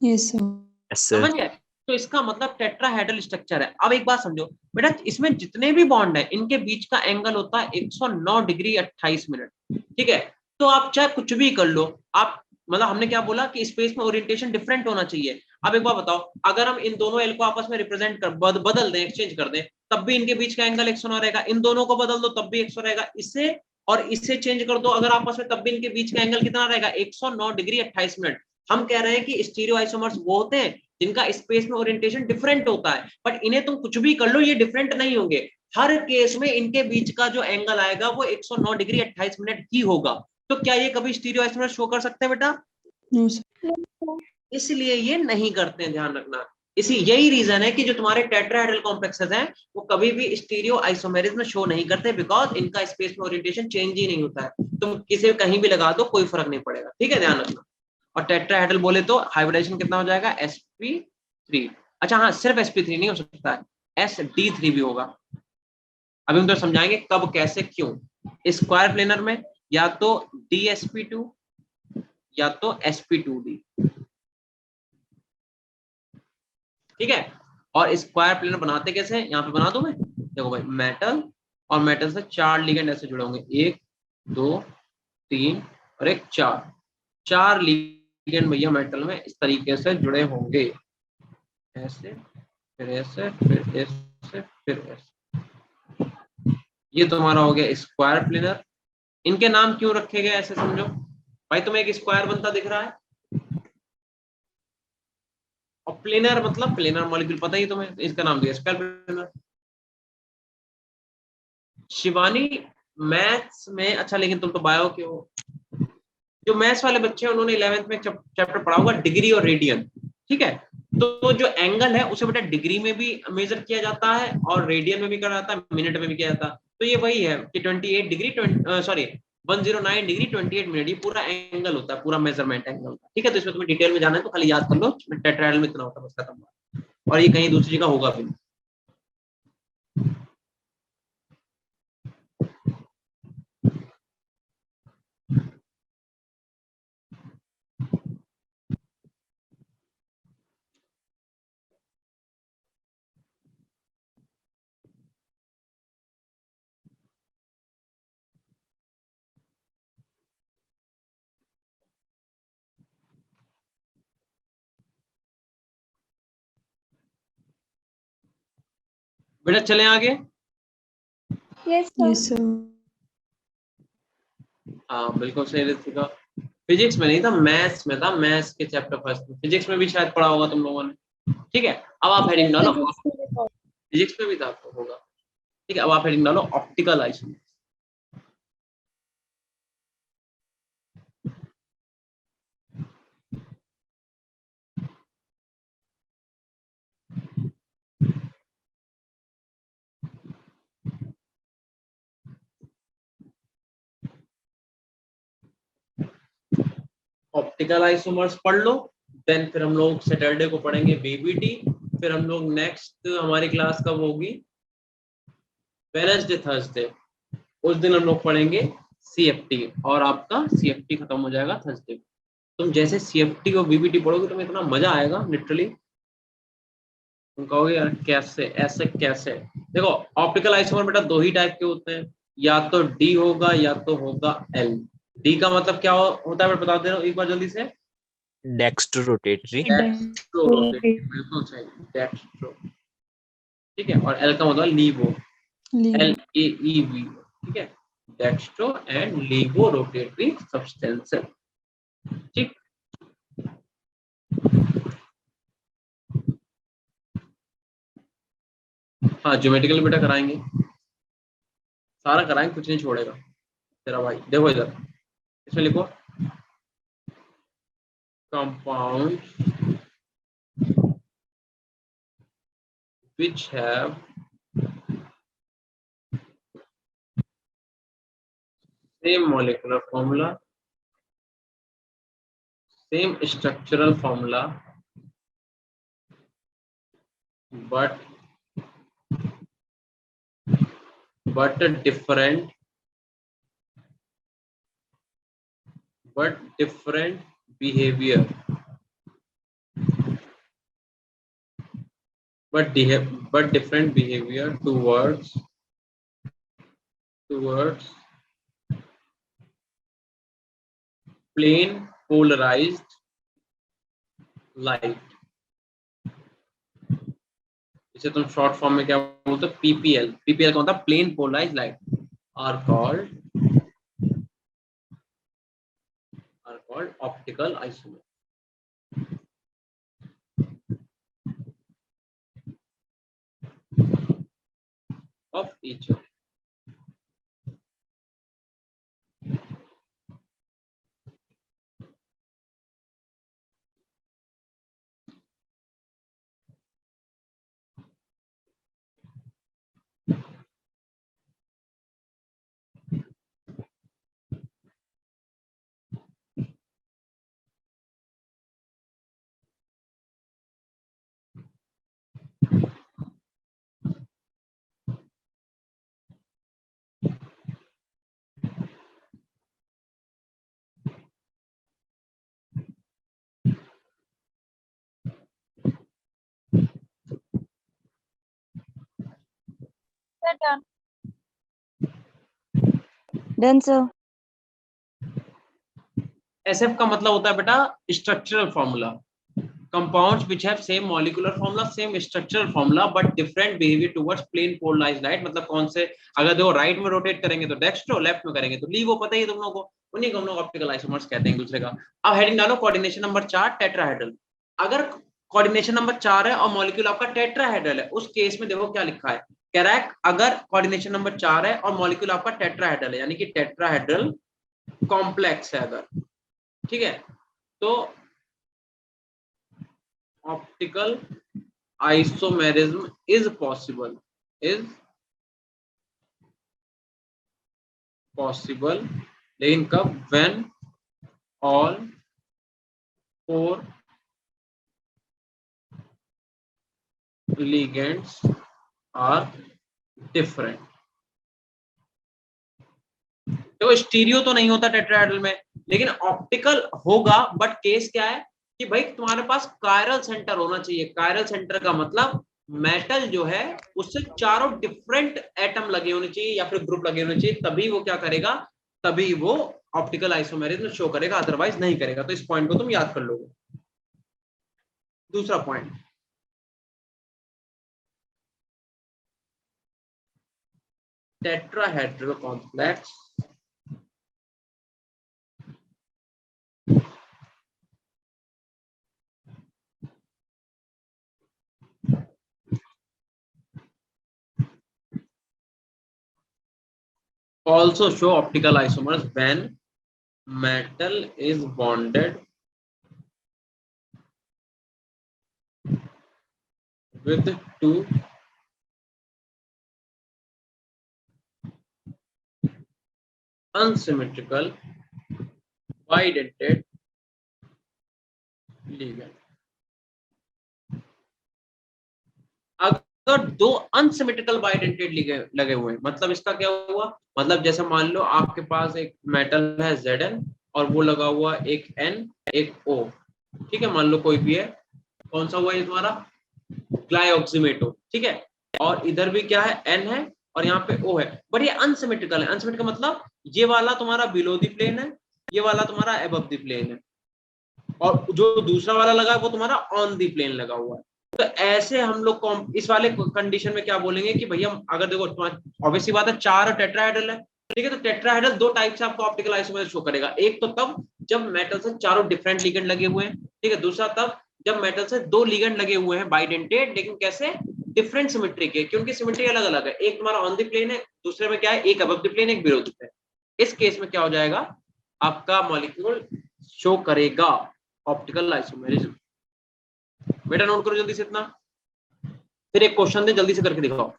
Speaker 3: Yes, sir.
Speaker 4: Yes, sir.
Speaker 1: समझ गए? तो इसका मतलब टेट्राहेड्रल स्ट्रक्चर है। अब एक बात समझो बेटा, इसमें जितने भी बॉन्ड है इनके बीच का एंगल होता है 109 डिग्री 28 मिनट, ठीक है। तो आप चाहे कुछ भी कर लो, आप मतलब हमने क्या बोला कि स्पेस में ओरिएंटेशन डिफरेंट होना चाहिए। अब एक बार बताओ, अगर हम इन दोनों एल को आपस में रिप्रेजेंट कर बदल दें, एक्सचेंज कर दें, तब भी इनके बीच का एंगल 109 रहेगा। इन दोनों को बदल दो तब भी 100 रहेगा। इसे और इससे चेंज कर दो अगर आपस में, तब भी इनके बीच का एंगल कितना रहेगा? 109 डिग्री 28 मिनट। हम कह रहे हैं कि स्टीरियो आइसोमर्स वो होते हैं जिनका स्पेस में ओरिएंटेशन डिफरेंट होता है, बट इन्हें तुम कुछ भी कर लो ये डिफरेंट नहीं होंगे। हर केस में इनके बीच का जो एंगल आएगा वो 109 डिग्री 28 मिनट ही होगा। तो क्या ये कभी स्टीरियो आइसोमर शो कर सकते हैं बेटा?
Speaker 3: No, sir.
Speaker 1: इसलिए ये नहीं करते हैं, ध्यान रखना। इसी यही रीजन है कि जो तुम्हारे टेट्राहेड्रल कॉम्प्लेक्सेस हैं वो कभी भी स्टीरियो आइसोमेरिज्म शो नहीं करते, बिकॉज इनका स्पेस में ओरिएंटेशन चेंज ही नहीं होता है। तुम किसी कहीं भी लगा दो कोई फर्क नहीं पड़ेगा, ठीक है, ध्यान रखना। और टेट्राहेड्रल बोले तो हाइब्रिडाइजेशन कितना हो जाएगा? sp3। अच्छा हाँ, सिर्फ sp3 नहीं हो सकता है, sd3 भी होगा। अभी हम तो समझाएंगे कब, कैसे, क्यों। स्क्वायर प्लेनर में या तो dsp2 या तो sp2d, ठीक है। और स्क्वायर प्लेनर बनाते कैसे हैं? यहाँ पे बना दो मैं, देखो भाई, मेटल और मेटल से 4 लिगेंड ऐसे जुड़े होंगे, 1 2 3 और एक 4। 4 लिगेंड भैया मेटल में इस तरीके से जुड़े होंगे, ऐसे फिर ऐसे फिर ऐसे फिर ऐसे। ये तुम्हारा हो गया स्क्वायर प्लेनर। इनके नाम क्यों रखे गए ऐसे समझो भाई, तुम्हें एक स्क्वायर बनता दिख रहा है, और प्लेनर मतलब प्लेनर मॉलिक्यूल पता ही तुम्हें, इसका नाम दिया स्क्वायर प्लेनर। शिवानी मैथ्स में, अच्छा लेकिन तुम तो बायो के हो। जो मैथ्स वाले बच्चे हैं उन्होंने 11th में चैप्टर पढ़ा होगा डिग्री और रेडियन, ठीक है। तो जो एंगल है उसे बेटा डिग्री में भी मेजर किया जाता है और रेडियन में भी किया जाता है, मिनट में भी किया जाता है। तो ये वही है कि 28 डिग्री 109 डिग्री 28 मिनट, ये पूरा एंगल होता है, पूरा मेजरमेंट एंगल होता है, ठीक है। तो इसमें तुम्हें डिटेल में जाना है तो खाली याद कर लो, टेट्राहेड्रल में इतना होता है, बस खत्म हुआ। और ये कहीं दूसरी जगह होगा भी। बेटा चले आगे।
Speaker 2: Yes,
Speaker 3: Yes,
Speaker 2: sir.
Speaker 3: sir.
Speaker 1: हाँ बिल्कुल सही रीतिका। फिजिक्स में नहीं था, मैथ्स में था, मैथ्स के चैप्टर फर्स्ट में। फिजिक्स में भी शायद पढ़ा होगा तुम लोगों ने, ठीक है। अब आप हेडिंग डालो, फिजिक्स में भी था तो होगा, ठीक है। अब आप हेडिंग डालो ऑप्टिकल आइसोमर्स। ऑप्टिकल आइसोमर्स पढ़ लो, देन फिर हम लोग सैटरडे को पढ़ेंगे बीबीटी। फिर हम लोग नेक्स्ट हमारी क्लास कब होगी? Wednesday Thursday. उस दिन हम लोग पढ़ेंगे सीएफटी, और आपका सीएफटी खत्म हो जाएगा थर्सडे। तुम जैसे सीएफटी और बीबीटी पढ़ोगे तुम्हें इतना मजा आएगा लिटरली, तुम कहोगे यार कैसे, ऐसे कैसे। देखो ऑप्टिकल आइसोमर बेटा दो ही टाइप के होते हैं, या तो डी होगा या तो होगा एल। डी का मतलब क्या होता है बता दे रहा हूँ एक बार जल्दी से।
Speaker 4: Dextro rotatory.
Speaker 1: डेक्स्ट्रो रोटेटरी, बिल्कुल सही, डेक्स्ट्रो, ठीक है। और एल का मतलब लीवो, एल ए ई वी, ठीक है। Dextro and laevo rotatory substance, ठीक। हाँ ज्योमेट्रिकल बेटा कराएंगे, सारा कराएंगे, कुछ नहीं छोड़ेगा तेरा भाई। देखो इधर इसमें लिखो compound which have same molecular formula, same structural formula, but different behavior, but different behavior towards plane polarised light, इसे तुम शॉर्ट फॉर्म में क्या बोलते हो, पीपीएल। पीपीएल का मतलब plane polarised light, are called optical isomer. of each other.
Speaker 3: Done, sir.
Speaker 1: SF का मतलब होता है बेटा structural formula, compounds which have same molecular formula, same structural formula but different behaviour towards plane polarised light. मतलब कौन से, अगर देखो राइट में रोटेट करेंगे तो डेक्स्ट्रो, लेफ्ट में करेंगे तो लीवो, पता ही है तुम लोगों को, उन्हीं को हम लोग ऑप्टिकल आइसोमर्स कहते हैं एक दूसरे का। अब हेडिंग डालो कोऑर्डिनेशन नंबर 4 टेट्राहेड्रल। अगर कोऑर्डिनेशन नंबर 4 है और मॉलिक्यूल आपका टेट्राहेड्रल है, उस केस में देखो क्या लिखा है, करेक्ट। अगर कोऑर्डिनेशन नंबर 4 है और मॉलिक्यूल आपका टेट्राहेड्रल है, यानी कि टेट्राहेड्रल कॉम्प्लेक्स है अगर, ठीक है, तो ऑप्टिकल आइसोमेरिज्म इज पॉसिबल, लेकिन कब, when all 4 ligands are different। तो स्टीरियो तो नहीं होता टेट्राहेड्रल में, लेकिन ऑप्टिकल होगा, बट केस क्या है कि भाई तुम्हारे पास कायरल सेंटर होना चाहिए। कायरल सेंटर का मतलब मेटल जो है उससे चारों डिफरेंट एटम लगे होने चाहिए या फिर ग्रुप लगे होने चाहिए, तभी वो क्या करेगा, तभी वो ऑप्टिकल आइसोमेरिज्म शो करेगा, अदरवाइज नहीं करेगा। तो इस पॉइंट को तुम याद कर लोगे। दूसरा point, tetrahedral complex also show optical isomers when metal is bonded with two unsymmetrical bidentate ligand। अगर दो अनसिमेट्रिकल बाइडेंटेड लगे हुए हैं, मतलब इसका क्या हुआ, मतलब जैसे मान लो आपके पास एक मेटल है Zn और वो लगा हुआ एक N एक O, ठीक है, मान लो कोई भी है, कौन सा हुआ ये तुम्हारा ग्लाइऑक्सीमेटो, ठीक है, और इधर भी क्या है N है और यहाँ पे O है, बट ये अनसिमेट्रिकल है। अनसिमेट्रिकल मतलब ये वाला तुम्हारा बिलो द प्लेन है, ये वाला तुम्हारा अबव द प्लेन है, और जो दूसरा वाला लगा है वो तुम्हारा ऑन द प्लेन लगा हुआ है। तो ऐसे हम लोग इस वाले कंडीशन में क्या बोलेंगे कि भैया अगर देखो ऑब्वियसली बात है 4 टेट्राहेड्रल है, ठीक है, तो टेट्राहेड्रल दो टाइप से आपको ऑप्टिकल आइसोमेर शो करेगा। एक तो तब जब मेटल से चारों डिफरेंट लिगेंड लगे हुए हैं, ठीक है, दूसरा तब जब मेटल से दो लिगेंड लगे हुए हैं बाइडेंटेड, लेकिन कैसे, डिफरेंट सिमेट्री के, क्योंकि सिमेट्री अलग अलग है, एक तुम्हारा ऑन द प्लेन है, दूसरे में क्या है, एक अबव द प्लेन एक बिलो द प्लेन। इस केस में क्या हो जाएगा, आपका मॉलिक्यूल शो करेगा ऑप्टिकल आइसोमेरिज्म। बेटा नोट करो जल्दी से इतना, फिर एक क्वेश्चन दे जल्दी से करके दिखाओ।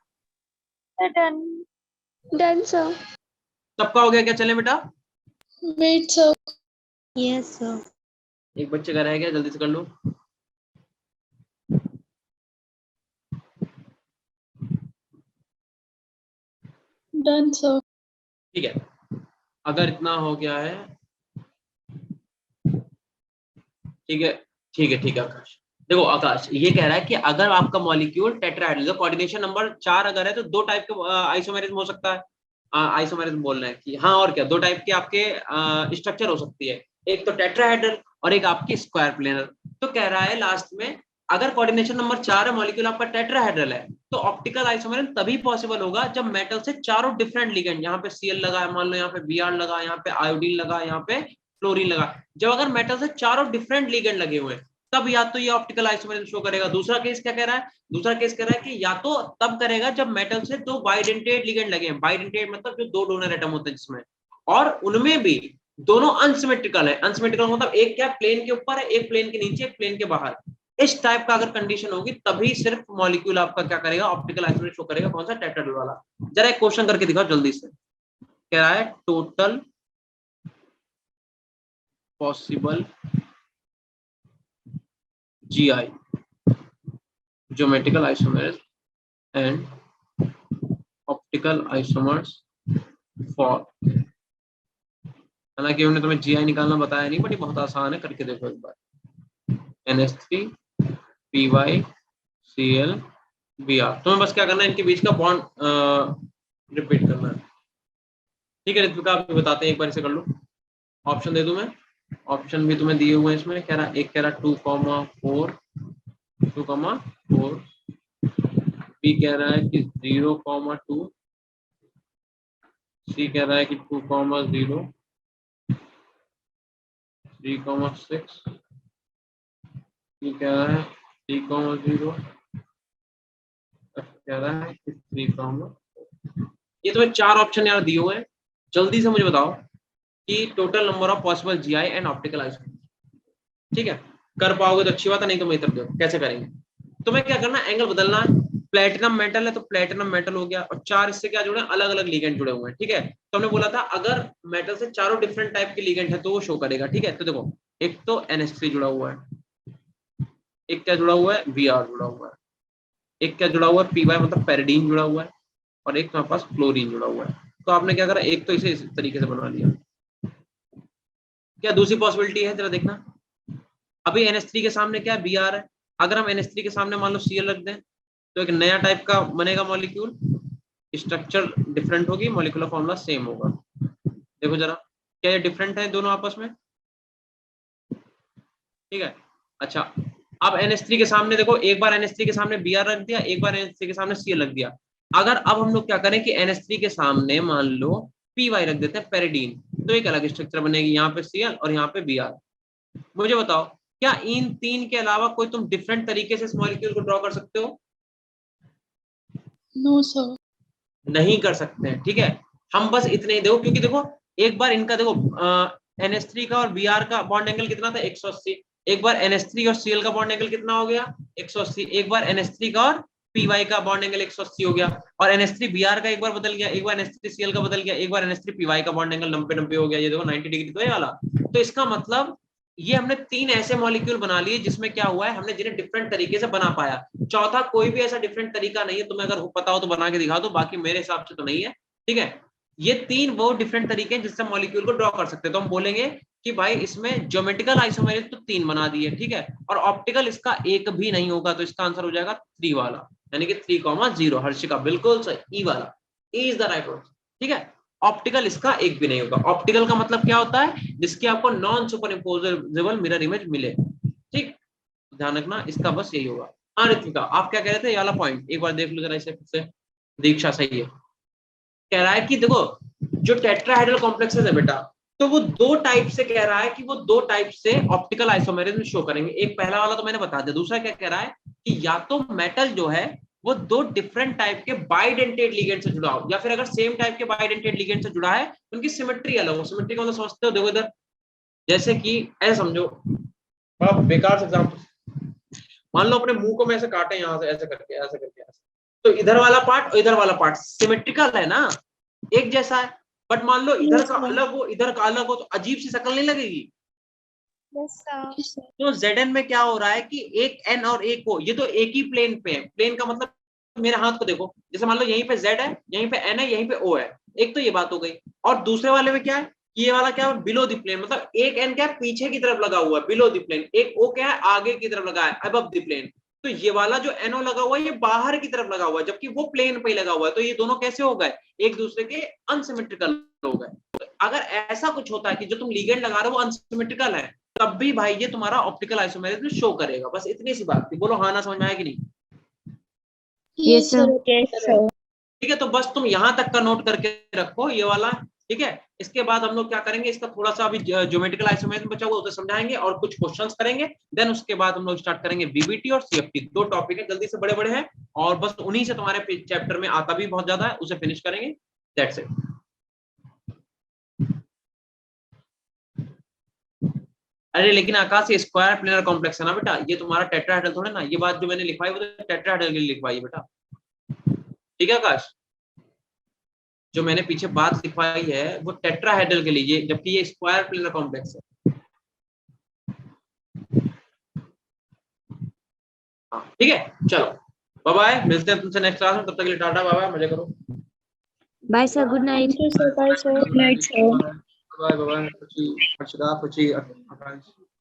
Speaker 2: Done, sir.
Speaker 1: सबका हो गया क्या, चले बेटा,
Speaker 2: Wait, sir.
Speaker 3: Yes, sir.
Speaker 1: एक बच्चे का रह गया, जल्दी से कर लो।
Speaker 2: Done, sir.
Speaker 1: ठीक है, अगर इतना हो गया है, ठीक है ठीक है ठीक है आकाश, देखो आकाश ये कह रहा है कि अगर आपका मॉलिक्यूल टेट्राहेड्रल, कोऑर्डिनेशन नंबर 4 अगर है तो दो टाइप के आइसोमेरिज्म हो सकता है। आइसोमेरिज्म बोल रहे हैं कि हाँ, और क्या, दो टाइप के आपके स्ट्रक्चर हो सकती है। एक तो टेट्राहेड्रल और एक आपकी स्क्वायर प्लेनर। तो कह रहा है लास्ट में अगर कोऑर्डिनेशन नंबर 4 है, मॉलिक्यूल आपका टेट्राहेड्रल है, तो ऑप्टिकल आइसोमेरिज्म तभी पॉसिबल होगा जब मेटल से चारों डिफरेंट लिगेंड, यहाँ पे Cl लगा है, मान लो यहाँ पे Br लगा, यहाँ पे आयोडीन लगा, यहाँ पे फ्लोरीन लगा, जब अगर मेटल से चारों डिफरेंट लिगेंड लगे हुए हैं तब या तो ये ऑप्टिकल आइसोमेरिज्म शो करेगा। दूसरा केस क्या कह रहा है, दूसरा केस कह रहा है कि या तो तब करेगा जब मेटल से दो बाइडेंटेट लिगेंड लगे हैं, बाइडेंटेट मतलब जो दो डोनर एटम होते हैं जिसमें, और उनमें भी दोनों अनसिमेट्रिकल है। अनसिमेट्रिकल मतलब एक क्या प्लेन के ऊपर है, एक प्लेन के नीचे, एक प्लेन के बाहर। इस टाइप का अगर कंडीशन होगी तभी सिर्फ मॉलिक्यूल आपका क्या करेगा, ऑप्टिकल आइसोमेरिज्म शो करेगा। कौन सा, टेट्राहेड्रल वाला। जरा एक क्वेश्चन करके दिखाओ जल्दी से। कह रहा है total possible GI geometrical isomerism and optical isomers for, हालांकि हमने तुम्हें GI निकालना बताया नहीं, बट ये बहुत आसान है, करके देखो एक बार। NH3 PY Cl Br, तुम्हें बस क्या करना है, इनके बीच का बॉन्ड रिपीट करना है। ठीक है ऋत्विका, आप बताते हैं, एक बार इसे कर लो। ऑप्शन दे दूं मैं, ऑप्शन भी तुम्हें दिए हुए हैं इसमें। कह रहा एक कह रहा 2,4 बी कह रहा है कि 0,2, सी कह रहा है कि 2,0, 3,6, डी कह रहा है 3,0, कह रहा है कि 3,4। ये तुम्हें चार ऑप्शन यहाँ दिए हुए हैं। जल्दी से मुझे बताओ कि total number of possible GI and optical isomerism. ठीक है, कर पाओगे तो अच्छी बात है, नहीं तो मैं इधर दो कैसे करेंगे। तुम्हें क्या करना है, एंगल बदलना है। प्लेटिनम मेटल है तो प्लेटिनम मेटल हो गया, और चार इससे क्या जुड़े, अलग अलग लिगेंड जुड़े हुए हैं। ठीक है, तो हमने बोला था अगर मेटल से चारों डिफरेंट टाइप के लिगेंड है तो वो शो करेगा। ठीक है, तो देखो एक तो NH3 जुड़ा हुआ है, एक क्या जुड़ा हुआ है, Br जुड़ा हुआ है, एक क्या जुड़ा हुआ है, PY मतलब पैरिडीन जुड़ा हुआ है, और एक हमारे पास क्लोरीन जुड़ा हुआ है। तो आपने क्या करा, एक तो इसे इस तरीके से बना लिया। क्या दूसरी पॉसिबिलिटी है, जरा देखना। अभी NH3 के सामने क्या है, Br है। अगर हम NH3 के सामने मान लो Cl रख दें तो एक नया टाइप का बनेगा मॉलिक्यूल, स्ट्रक्चर डिफरेंट होगी, मॉलिक्यूलर फॉर्मूला सेम होगा। देखो जरा, क्या ये डिफरेंट है दोनों आपस में। ठीक है, अच्छा अब NH3 के सामने देखो, एक बार NH3 के सामने Br रख दिया, एक बार NH3 के सामने Cl रख दिया। अगर अब हम लोग क्या करें कि NH3 के सामने मान लो PY रख देते हैं, पैरिडीन, तो एक अलग स्ट्रक्चर बनेगी, यहाँ पे Cl और यहाँ पे Br। मुझे बताओ क्या इन तीन के अलावा कोई तुम डिफरेंट तरीके से इस मॉलिक्यूल को ड्रॉ कर सकते हो?
Speaker 2: नो सर,
Speaker 1: नहीं कर सकते हैं। ठीक है, हम बस इतने ही देखो, क्योंकि देखो एक बार इनका देखो NH3 का और Br का बॉन्ड एंगल कितना था, 180। एक बार NH3 और Cl का बॉन्ड एंगल कितना हो गया, 180। एक बार NH3 का और PY का बॉन्ड एंगल 180 हो गया, और NH3 Br का एक बार बदल गया, एक बार NH3 Cl का बदल गया, एक बार NH3 PY का बॉन्ड एंगल 90-90 हो गया। ये देखो 90 डिग्री तो ये वाला। तो इसका मतलब ये हमने तीन ऐसे मॉलिक्यूल बना लिए जिसमें क्या हुआ है, हमने जिन्हें डिफरेंट तरीके से बना पाया। चौथा कोई भी ऐसा डिफरेंट तरीका नहीं है, तुम्हें अगर पता हो तो बना के दिखा दो, बाकी मेरे हिसाब से तो नहीं है। ठीक है, ये तीन वो डिफरेंट तरीके हैं जिससे मॉलिक्यूल को ड्रॉ कर सकते हैं। तो हम बोलेंगे कि भाई इसमें ज्योमेट्रिकल आइसोमेरिज्म तो तीन बना दिए। ठीक है, और ऑप्टिकल इसका एक भी नहीं होगा, तो इसका आंसर हो जाएगा 3 वाला, यानी कि 3,0। हर्षिका बिल्कुल सही, ई वाला, E is the right answer. ठीक है, ऑप्टिकल इसका एक भी नहीं होगा। ऑप्टिकल का मतलब क्या होता है, जिसकी आपको non super imposable mirror image मिले। ठीक, ध्यान रखना, इसका बस यही होगा। हाँ ऋतिका, आप क्या कह रहे थे, ये वाला पॉइंट एक बार देख लो जरा इसे फिर से। दीक्षा सही है, कह रहा है कि देखो जो टेट्राहेड्रल कॉम्प्लेक्सेस है बेटा, तो वो दो टाइप से कह रहा है कि वो दो टाइप से ऑप्टिकल आइसोमेरिज्म शो करेंगे। एक पहला वाला तो मैंने बता दिया, दूसरा क्या कह रहा है कि या तो मेटल जो है वो दो डिफरेंट टाइप के बाइडेंटेड लिगेंड से जुड़ा हो, या फिर अगर सेम टाइप के बाइडेंटेड लिगेंड से जुड़ा है उनकी सिमेट्री अलग हो। सिमेट्री का मतलब समझते हो, देखो इधर जैसे कि ऐसे समझो, बड़ा बेकार से एग्जांपल, मान लो अपने मुंह को मैं ऐसे काटे यहाँ से, ऐसे करके ऐसे करके ऐसे, तो इधर वाला पार्ट और इधर वाला पार्ट सिमेट्रिकल है ना, एक जैसा है। बट मान लो इधर का अलग हो, इधर का अलग हो, तो अजीब सी शक्ल नहीं लगेगी। तो Zn में क्या हो रहा है कि एक N और एक O, ये तो एक ही प्लेन पे है। प्लेन का मतलब मेरे हाथ को देखो, जैसे मान लो यहीं पे Z है, यहीं पे N है, यहीं पे O है। एक तो ये बात हो गई, और दूसरे वाले में क्या है, ये वाला क्या है, बिलो द प्लेन, मतलब एक N क्या है, पीछे की तरफ लगा हुआ है बिलो द प्लेन, एक O क्या है, आगे की तरफ लगा है अबव द प्लेन। तो ये वाला जो NO लगा हुआ है ये बाहर की तरफ लगा हुआ है, जबकि वो प्लेन पे लगा हुआ है। तो ये दोनों कैसे हो गए, एक दूसरे के अनसिमेट्रिकल हो गए। तो अगर ऐसा कुछ होता है कि जो तुम लिगेंड लगा रहे हो वो अनसिमेट्रिकल है, तब भी भाई ये तुम्हारा ऑप्टिकल आइसोमेरिज्म शो करेगा। बस इतनी सी बात थी। बोलो हाँ ना, समझ में आया कि नहीं?
Speaker 3: Yes, sir.
Speaker 1: ठीक है, तो बस तुम यहाँ तक का नोट करके रखो ये वाला। ठीक है, इसके बाद हम लोग क्या करेंगे, इसका थोड़ा सा अभी ज्योमेट्रिकल आइसोमेरिज्म बचा हुआ उसे समझाएंगे और कुछ क्वेश्चंस करेंगे। देन उसके बाद हम लोग स्टार्ट करेंगे वीबीटी और सीएफटी। 2 टॉपिक है, जल्दी से बड़े बड़े हैं और बस उन्हीं से तुम्हारे चैप्टर में आता भी बहुत ज्यादा है, उसे फिनिश करेंगे। That's it. अरे लेकिन आकाश ये स्क्वायर प्लेनर कॉम्प्लेक्स है ना बेटा, ये तुम्हारा टेट्राहेड्रल थोड़ा ना। ये बात जो मैंने लिखवाई वो तो टेट्राहेड्रल के लिए लिखवाई है बेटा। ठीक है आकाश, जो मैंने पीछे बात लिखवाई है वो टेट्राहेड्रल के लिए, जबकि ये स्क्वायर प्लेनर कॉम्प्लेक्स है। हाँ ठीक है, चलो बाय बाय, मिलते हैं तुमसे नेक्स्ट क्लास में। तब तक के लिए टाटा, बाय बाय, मजे करो।
Speaker 3: Bye, sir. Good night.
Speaker 2: Thank you, sir. Bye, sir.
Speaker 1: Bye bye, Khushi Harshada, खुशी आकाश।